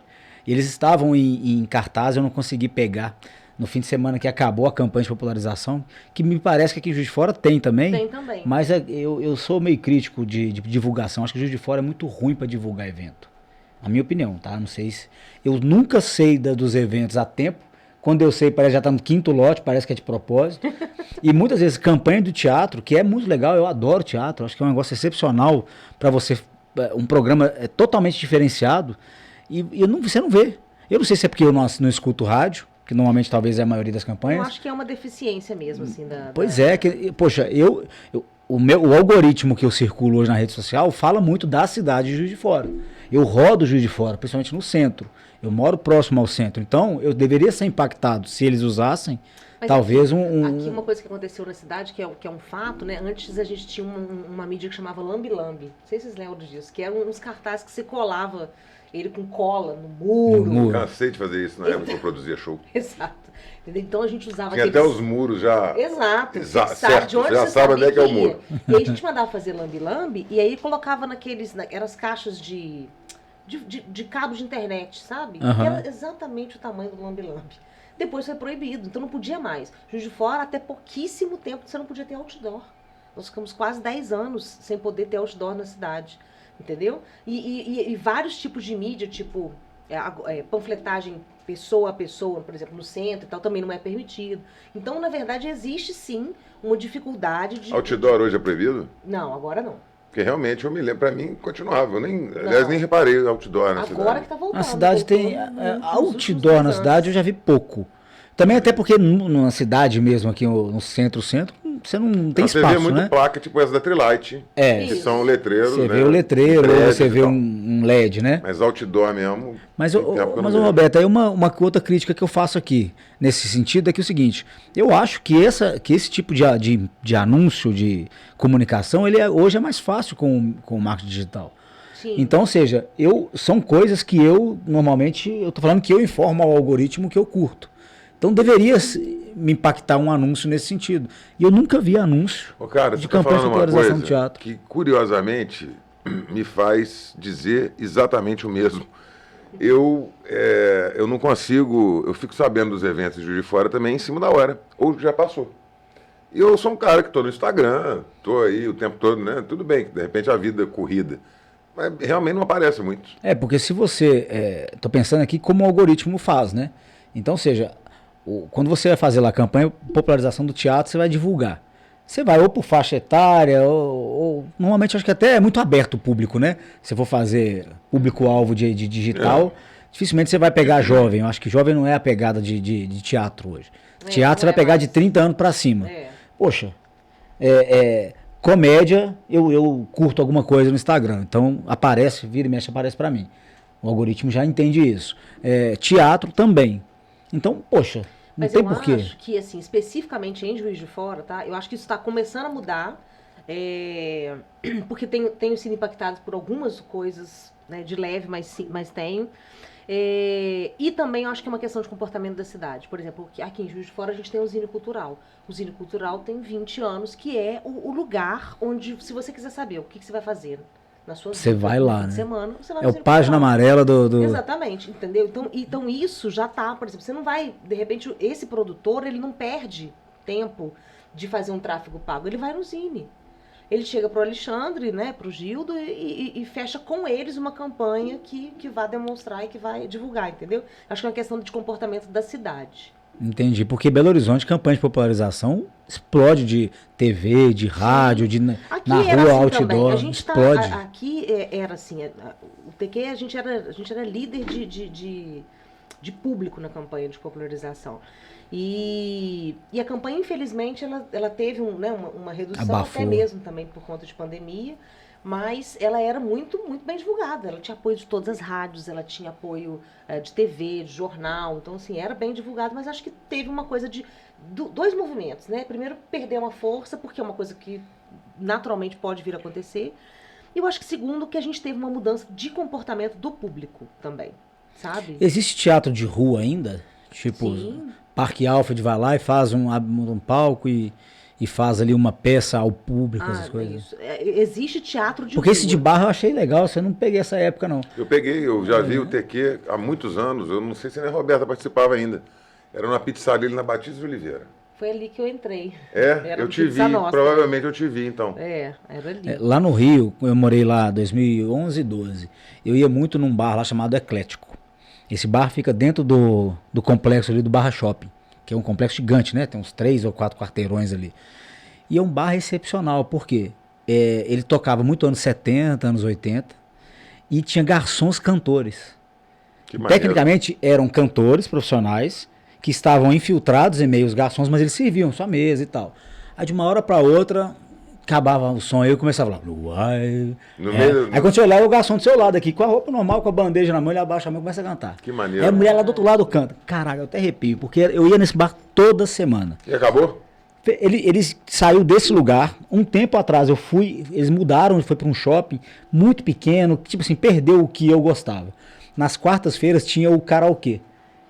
E eles estavam em cartaz, eu não consegui pegar. No fim de semana que acabou a campanha de popularização, que me parece que aqui em Juiz de Fora tem também.
Tem também.
Mas eu sou meio crítico de divulgação. Acho que Juiz de Fora é muito ruim para divulgar evento. Na minha opinião, tá? Não sei se... Eu nunca sei dos eventos a tempo. Quando eu sei, parece que já tá no 5º lote, parece que é de propósito. E muitas vezes, campanha do teatro, que é muito legal, eu adoro teatro, acho que é um negócio excepcional para você... Um programa totalmente diferenciado. E você não vê. Eu não sei se é porque eu não escuto rádio, que normalmente talvez é a maioria das campanhas.
Eu acho que é uma deficiência mesmo, assim,
Pois é, poxa, o algoritmo que eu circulo hoje na rede social fala muito da cidade de Juiz de Fora. Eu rodo Juiz de Fora, principalmente no centro. Eu moro próximo ao centro. Então, eu deveria ser impactado se eles usassem,
mas
talvez
Aqui uma coisa que aconteceu na cidade, que é um fato, né? Antes a gente tinha uma mídia que chamava Lambi Lambi. Não sei se vocês lembram disso. Que eram uns cartazes que você colava ele com cola no muro.
Cansei de fazer isso na época que eu produzia show.
Exato. Então a gente usava
Tinha até os muros já.
Exato.
Certo,
de onde
já
você
sabe onde é que é o muro.
E aí a gente mandava fazer lambi-lambi e aí colocava aquelas caixas de cabo de internet, sabe?
Uhum.
Que era exatamente o tamanho do lambi-lambi. Depois foi proibido, então não podia mais. Juiz de Fora, até pouquíssimo tempo, você não podia ter outdoor. Nós ficamos quase 10 anos sem poder ter outdoor na cidade. Entendeu? E vários tipos de mídia, tipo panfletagem pessoa a pessoa, por exemplo, no centro e tal, também não é permitido. Então, na verdade, existe sim uma dificuldade de...
Outdoor hoje é proibido?
Não, agora não.
Porque realmente eu me lembro, pra mim continuava. Aliás, nem reparei outdoor na cidade.
Agora que tá voltando.
A cidade tem outdoor na cidade, eu já vi pouco. Também até porque numa cidade mesmo, aqui no centro, você não tem espaço,
Você vê muito placa, tipo essa da Trilite, que são letreiros,
Você
né?
vê o letreiro, ou você vê um LED, né?
Mas outdoor mesmo...
Mas Roberto, aí uma outra crítica que eu faço aqui, nesse sentido, é que é o seguinte, eu acho que esse tipo de anúncio, de comunicação, ele hoje é mais fácil com o marketing digital.
Sim.
Então, ou seja, são coisas que normalmente, eu tô falando que eu informo ao algoritmo que eu curto. Então deveria me impactar um anúncio nesse sentido. E eu nunca vi anúncio de campanha de popularização do teatro.
Que, curiosamente, me faz dizer exatamente o mesmo. Eu não consigo... Eu fico sabendo dos eventos de Juiz de Fora também em cima da hora. Ou já passou. E eu sou um cara que estou no Instagram, estou aí o tempo todo, né? Tudo bem, de repente a vida é corrida. Mas realmente não aparece muito.
Porque se você... Estou pensando aqui como o algoritmo faz, né? Então, ou seja... Quando você vai fazer lá a campanha de popularização do teatro, você vai divulgar. Você vai ou por faixa etária, ou normalmente acho que até é muito aberto o público, né? Se for fazer público-alvo de digital, dificilmente você vai pegar jovem. Eu acho que jovem não é a pegada de teatro hoje. Teatro você vai pegar de 30 anos para cima. Poxa, comédia, eu curto alguma coisa no Instagram. Então aparece, vira e mexe, aparece para mim. O algoritmo já entende isso. Teatro também. Então, poxa, não tem porquê.
Mas eu acho que, assim, especificamente em Juiz de Fora, tá? Eu acho que isso está começando a mudar, porque tenho sido impactado por algumas coisas, né, de leve, mas tenho. E também eu acho que é uma questão de comportamento da cidade. Por exemplo, aqui em Juiz de Fora a gente tem o Zine Cultural. O Zine Cultural tem 20 anos, que é o lugar onde, se você quiser saber o que você vai fazer na sua
Você vai lá,
fim de
né?
semana, você vai
É
no
o
Cine
página
Cultural.
amarela do...
Exatamente, entendeu? Então isso já tá, por exemplo, você não vai, de repente, esse produtor, ele não perde tempo de fazer um tráfego pago, ele vai no Zine. Ele chega pro Alexandre, né, pro Gildo e fecha com eles uma campanha que vai demonstrar e que vai divulgar, entendeu? Acho que é uma questão de comportamento da cidade.
Entendi, porque Belo Horizonte, campanha de popularização, explode de TV, de rádio,
Aqui
na
era
rua,
assim
outdoor,
também. A gente
explode.
aqui era assim, o TQ a gente era líder de público na campanha de popularização. E a campanha, infelizmente, ela teve uma redução,
Abafou.
até mesmo também por conta de pandemia, mas ela era muito, muito bem divulgada. Ela tinha apoio de todas as rádios, ela tinha apoio de TV, de jornal, então assim, era bem divulgado, mas acho que teve uma coisa de dois movimentos, né? Primeiro, perder uma força, porque é uma coisa que naturalmente pode vir a acontecer. E eu acho que segundo, que a gente teve uma mudança de comportamento do público também, sabe?
Existe teatro de rua ainda? Tipo,
Sim.
Parque Alfred vai lá e faz um palco e faz ali uma peça ao público, essas coisas.
Isso. Existe teatro de
Porque esse de
rua.
barra eu achei legal, você não peguei essa época não.
Eu já vi o TQ há muitos anos, eu não sei se a Roberta participava ainda. Era uma pizzaria ali na Batista de Oliveira.
Foi ali que eu entrei.
É, eu te vi, provavelmente eu te vi então.
Era ali.
Lá no Rio, eu morei lá em 2011 e 12, eu ia muito num bar lá chamado Eclético. Esse bar fica dentro do complexo ali do Barra Shopping, que é um complexo gigante, né? Tem uns 3 ou 4 quarteirões ali. E é um bar excepcional, porque ele tocava muito anos 70, anos 80, e tinha garçons cantores.
Que maneiro.
Tecnicamente eram cantores profissionais que estavam infiltrados em meio aos garçons, mas eles serviam sua mesa e tal. Aí de uma hora para outra acabava o som, eu começava a falar, Uai. Aí quando você olhava o garçom do seu lado aqui, com a roupa normal, com a bandeja na mão, ele abaixa a mão e começa a cantar.
Que maneiro.
Aí a mulher lá do outro lado canta. Caraca, eu até arrepio, porque eu ia nesse bar toda semana.
E acabou?
Ele saiu desse lugar, um tempo atrás eu fui, eles mudaram, foi para um shopping muito pequeno, tipo assim, perdeu o que eu gostava. Nas quartas-feiras tinha o karaokê,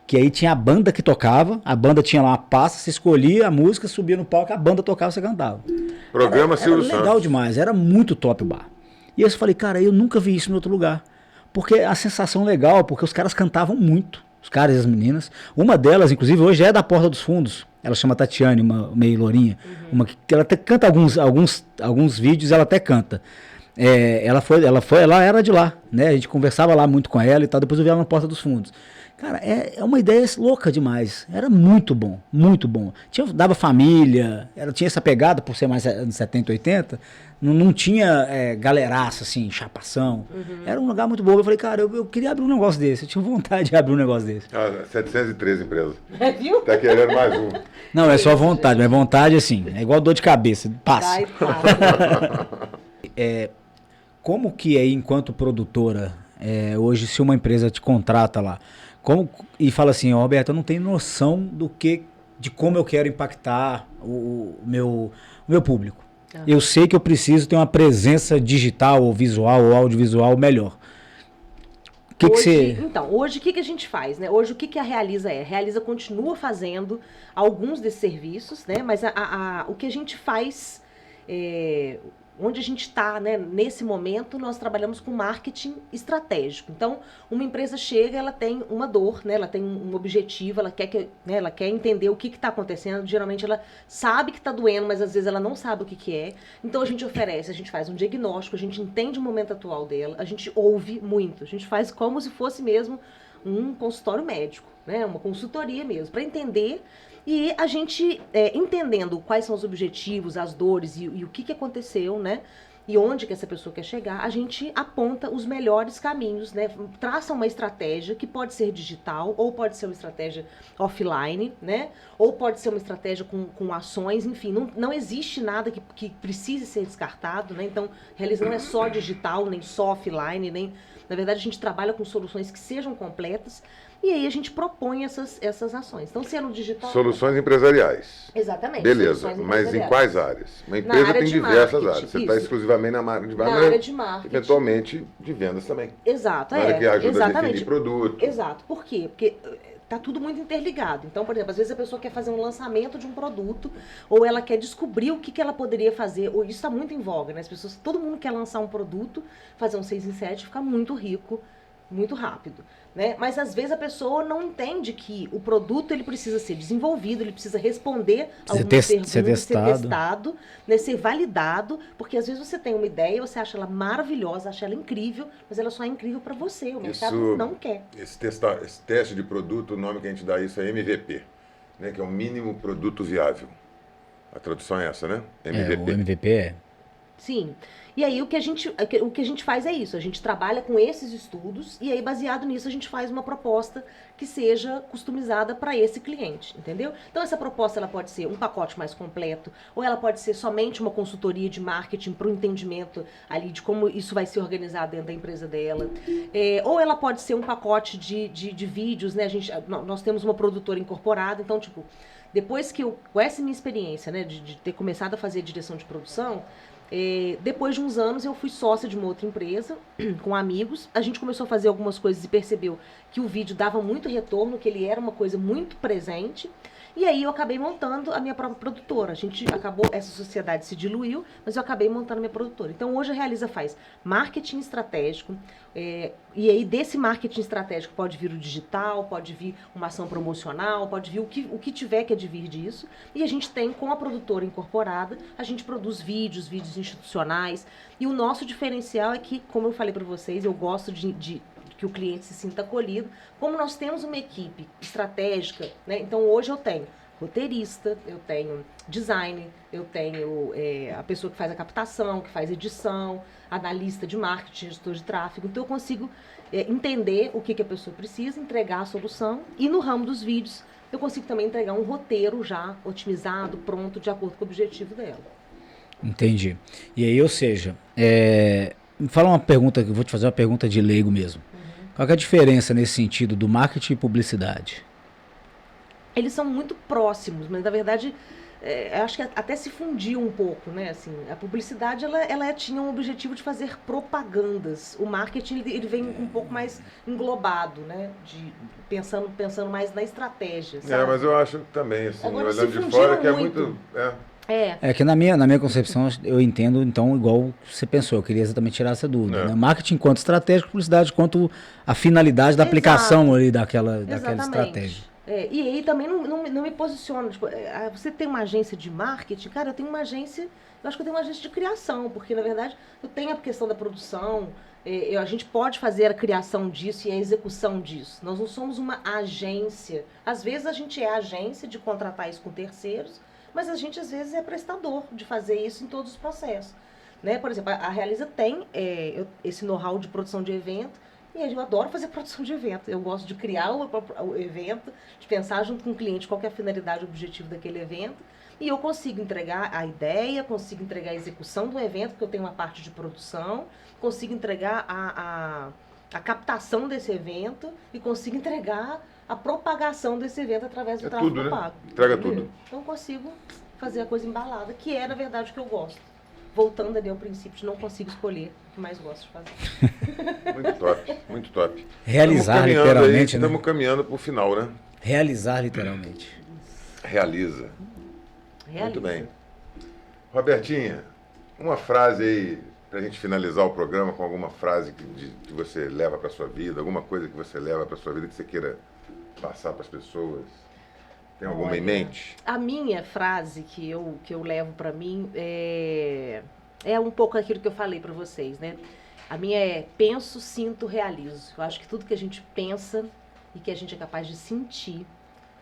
que aí tinha a banda que tocava, a banda tinha lá uma pasta, você escolhia a música, subia no palco, a banda tocava, você cantava.
Programa Silvio Santos.
Era legal demais, era muito top o bar. E eu falei, cara, eu nunca vi isso em outro lugar. Porque a sensação legal, porque os caras cantavam muito, os caras e as meninas. Uma delas, inclusive, hoje é da Porta dos Fundos. Ela chama Tatiane, uma meio lourinha. Uma que ela até canta alguns vídeos, ela até canta. Ela era de lá, né? A gente conversava lá muito com ela e tal, depois eu vi ela na Porta dos Fundos. Cara, é uma ideia louca demais. Era muito bom, muito bom. Dava família, tinha essa pegada, por ser mais anos 70, 80, não tinha galeraça, assim, chapação. Era um lugar muito bom. Eu falei, cara, eu queria abrir um negócio desse. Eu tinha vontade de abrir um negócio desse.
713 empresas.
Viu?
Tá querendo mais um.
Não, é só vontade, mas vontade, assim, é igual dor de cabeça, passa.
Vai, passa.
Como que é, enquanto produtora, hoje, se uma empresa te contrata lá, e fala assim, Roberto, eu não tenho noção de como eu quero impactar o meu público. Eu sei que eu preciso ter uma presença digital, ou visual, ou audiovisual melhor.
Hoje o que a gente faz, né? Hoje o que a Realiza é? A Realiza continua fazendo alguns desses serviços, né? Mas o que a gente faz, onde a gente está, né? Nesse momento, nós trabalhamos com marketing estratégico. Então, uma empresa chega, ela tem uma dor, né? Ela tem um objetivo, ela quer entender o que está acontecendo. Geralmente ela sabe que está doendo, mas às vezes ela não sabe o que é. Então a gente oferece, a gente faz um diagnóstico, a gente entende o momento atual dela, a gente ouve muito, a gente faz como se fosse mesmo um consultório médico, né? Uma consultoria mesmo, para entender. E a gente, entendendo quais são os objetivos, as dores e o que aconteceu, né? E onde que essa pessoa quer chegar, a gente aponta os melhores caminhos, né? Traça uma estratégia que pode ser digital, ou pode ser uma estratégia offline, né? Ou pode ser uma estratégia com ações, enfim, não existe nada que precise ser descartado, né? Então, Realiza não é só digital, nem só offline, nem... Na verdade, a gente trabalha com soluções que sejam completas. e aí a gente propõe essas ações. Então, se é no digital...
Soluções empresariais.
Exatamente.
Beleza, mas em quais áreas? Uma empresa tem diversas áreas. Você está exclusivamente na área de marketing. Eventualmente de vendas também.
Exato,
na área que ajuda
exatamente.
a definir produto.
Exato. Por quê? Porque tá tudo muito interligado. Então, por exemplo, às vezes a pessoa quer fazer um lançamento de um produto, ou ela quer descobrir o que ela poderia fazer, ou isso está muito em voga, né? As pessoas, todo mundo quer lançar um produto, fazer um 6 em 7, ficar muito rico, muito rápido, né? Mas às vezes a pessoa não entende que o produto ele precisa ser desenvolvido, ele precisa responder algumas perguntas, ser testado, né? Ser validado, porque às vezes você tem uma ideia, você acha ela maravilhosa, acha ela incrível, mas ela só é incrível para você, o mercado não quer.
Esse teste de produto, o nome que a gente dá isso é MVP, né? Que é o mínimo produto viável. A tradução é essa, né? MVP.
O MVP é...
Sim. E aí o que a gente faz é isso, a gente trabalha com esses estudos e aí baseado nisso a gente faz uma proposta que seja customizada para esse cliente, entendeu? Então essa proposta ela pode ser um pacote mais completo, ou ela pode ser somente uma consultoria de marketing para o entendimento ali de como isso vai ser organizado dentro da empresa dela, ou ela pode ser um pacote de vídeos, né? Nós temos uma produtora incorporada, então tipo, depois que com essa minha experiência, né, de ter começado a fazer direção de produção, depois de uns anos eu fui sócia de uma outra empresa com amigos, a gente começou a fazer algumas coisas e percebeu que o vídeo dava muito retorno, que ele era uma coisa muito presente, e aí eu acabei montando a minha própria produtora. Essa sociedade se diluiu, mas eu acabei montando a minha produtora. Então hoje a Realiza faz marketing estratégico, e aí desse marketing estratégico pode vir o digital, pode vir uma ação promocional, pode vir o que tiver que advir disso. E a gente tem, com a produtora incorporada, a gente produz vídeos institucionais. E o nosso diferencial é que, como eu falei para vocês, eu gosto de que o cliente se sinta acolhido. Como nós temos uma equipe estratégica, né? Então hoje eu tenho roteirista, eu tenho design, eu tenho a pessoa que faz a captação, que faz edição, analista de marketing, gestor de tráfego. Então eu consigo entender o que a pessoa precisa, entregar a solução, e no ramo dos vídeos eu consigo também entregar um roteiro já otimizado, pronto, de acordo com o objetivo dela.
Entendi. E aí, ou seja, me fala uma pergunta, eu vou te fazer uma pergunta de leigo mesmo. Qual que é a diferença nesse sentido do marketing e publicidade?
Eles são muito próximos, mas na verdade eu acho que até se fundiu um pouco, né? Assim, a publicidade ela tinha um objetivo de fazer propagandas. O marketing ele vem um pouco mais englobado, né? Pensando mais na estratégia. Sabe?
Mas eu acho também, assim,
agora,
olhando de fora, que é muito.
É que na minha concepção eu entendo, então, igual você pensou, eu queria exatamente tirar essa dúvida. Né? Marketing enquanto estratégia, publicidade quanto a finalidade da aplicação ali daquela estratégia.
E aí também não me posiciono. Tipo, você tem uma agência de marketing? Cara, eu acho que eu tenho uma agência de criação, porque na verdade eu tenho a questão da produção, a gente pode fazer a criação disso e a execução disso. Nós não somos uma agência. Às vezes a gente é agência de contratar isso com terceiros, mas a gente às vezes é prestador de fazer isso em todos os processos. Né? Por exemplo, a Realiza tem esse know-how de produção de evento, e eu adoro fazer produção de evento. Eu gosto de criar o evento, de pensar junto com o cliente qual que é a finalidade e o objetivo daquele evento, e eu consigo entregar a ideia, consigo entregar a execução do evento, porque eu tenho uma parte de produção, consigo entregar a captação desse evento e consigo entregar a propagação desse evento através do tráfego
tudo,
pago.
Né? Entrega tudo.
Então eu consigo fazer a coisa embalada, que é, na verdade, o que eu gosto. Voltando ali ao princípio de não consigo escolher o que mais gosto de fazer.
Muito top, muito top.
Realizar literalmente,
Estamos caminhando para o final, né?
Realizar literalmente.
Realiza. Muito bem. Robertinha, uma frase aí, para a gente finalizar o programa com alguma frase que você leva para a sua vida, alguma coisa que você leva para a sua vida que você queira passar para as pessoas. Tem alguma em mente?
A minha frase que eu levo para mim é um pouco aquilo que eu falei para vocês, né? A minha é: penso, sinto, realizo. Eu acho que tudo que a gente pensa e que a gente é capaz de sentir,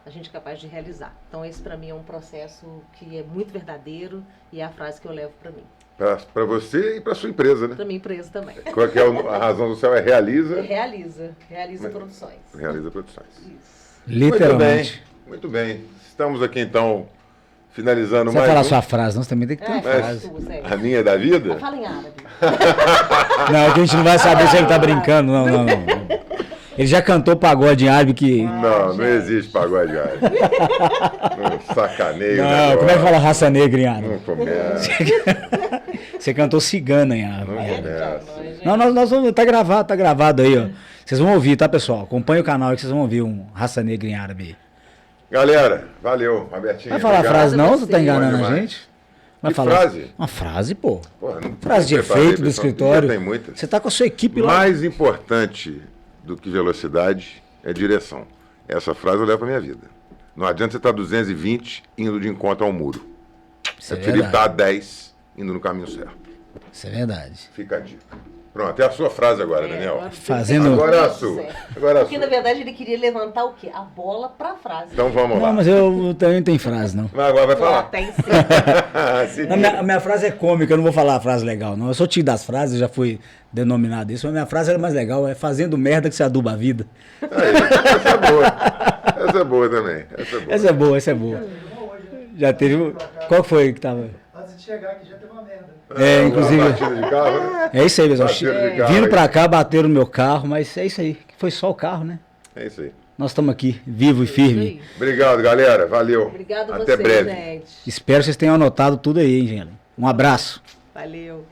a gente é capaz de realizar. Então esse para mim é um processo que é muito verdadeiro e é a frase que eu levo para mim.
Para você e para sua empresa, né?
Para minha empresa também.
Qual que é a razão do céu? É realiza?
Realiza produções.
Realiza produções.
Isso.
Literalmente.
Muito bem. Estamos aqui então finalizando
mais. Você vai falar sua frase, não? Você também tem que ter uma frase.
A minha é da vida?
Fala em árabe.
Não, que a gente não vai saber se ele tá brincando. Não. Ele já cantou pagode em árabe que...
Não existe pagode árabe. Não sacaneio.
Não, como é que fala raça negra em árabe?
Não começa.
Você cantou cigana em árabe.
Não começa.
Não, nós vamos... Tá gravado aí, ó. Vocês vão ouvir, tá, pessoal? Acompanhe o canal aí que vocês vão ouvir um raça negra em árabe.
Galera, valeu, Robertinho.
Vai falar a frase não? Você tá enganando
Bom
a
demais.
gente? Vai
Que
falar
frase?
Uma frase, pô.
Pô, não
Frase de
preparei,
efeito do
pessoal.
escritório.
Já tem muitas.
Você tá com a sua equipe lá.
Mais importante do que velocidade é direção. Essa frase eu levo pra minha vida. Não adianta você estar 220 indo de encontro ao muro.
Isso é
preferível estar a
verdade.
10 indo no caminho certo.
Isso é verdade.
Fica a dica. Pronto, é a sua frase agora, Daniel.
Fazendo-
Agora é a sua. Agora é a
Porque, na
sua.
verdade, ele queria levantar o quê? A bola pra frase.
Então vamos lá.
Não, mas eu também não tenho frase, não.
Mas agora vai
Ah,
falar.
tem sim.
Se
A
vira.
minha frase é cômica, eu não vou falar a frase legal, não. Eu sou tio das frases, já fui denominado isso, mas a minha frase era mais legal, é fazendo merda que se aduba a vida.
Aí, essa é boa. Essa é boa também. Essa é boa.
Essa é boa, essa é boa. Já teve. Qual que foi que tava?
Antes de chegar aqui já teve uma merda.
É, inclusive.
Uma batida de carro, né?
É isso aí, pessoal.
Bateram de carro
Vindo
aí.
pra cá, bateram no meu carro, mas é isso aí. Foi só o carro, né?
É isso aí.
Nós estamos aqui, vivo e firme.
Obrigado, galera. Valeu.
Obrigado a
Até
vocês,
breve.
gente.
Espero que vocês tenham anotado tudo aí, hein, gente. Um abraço.
Valeu.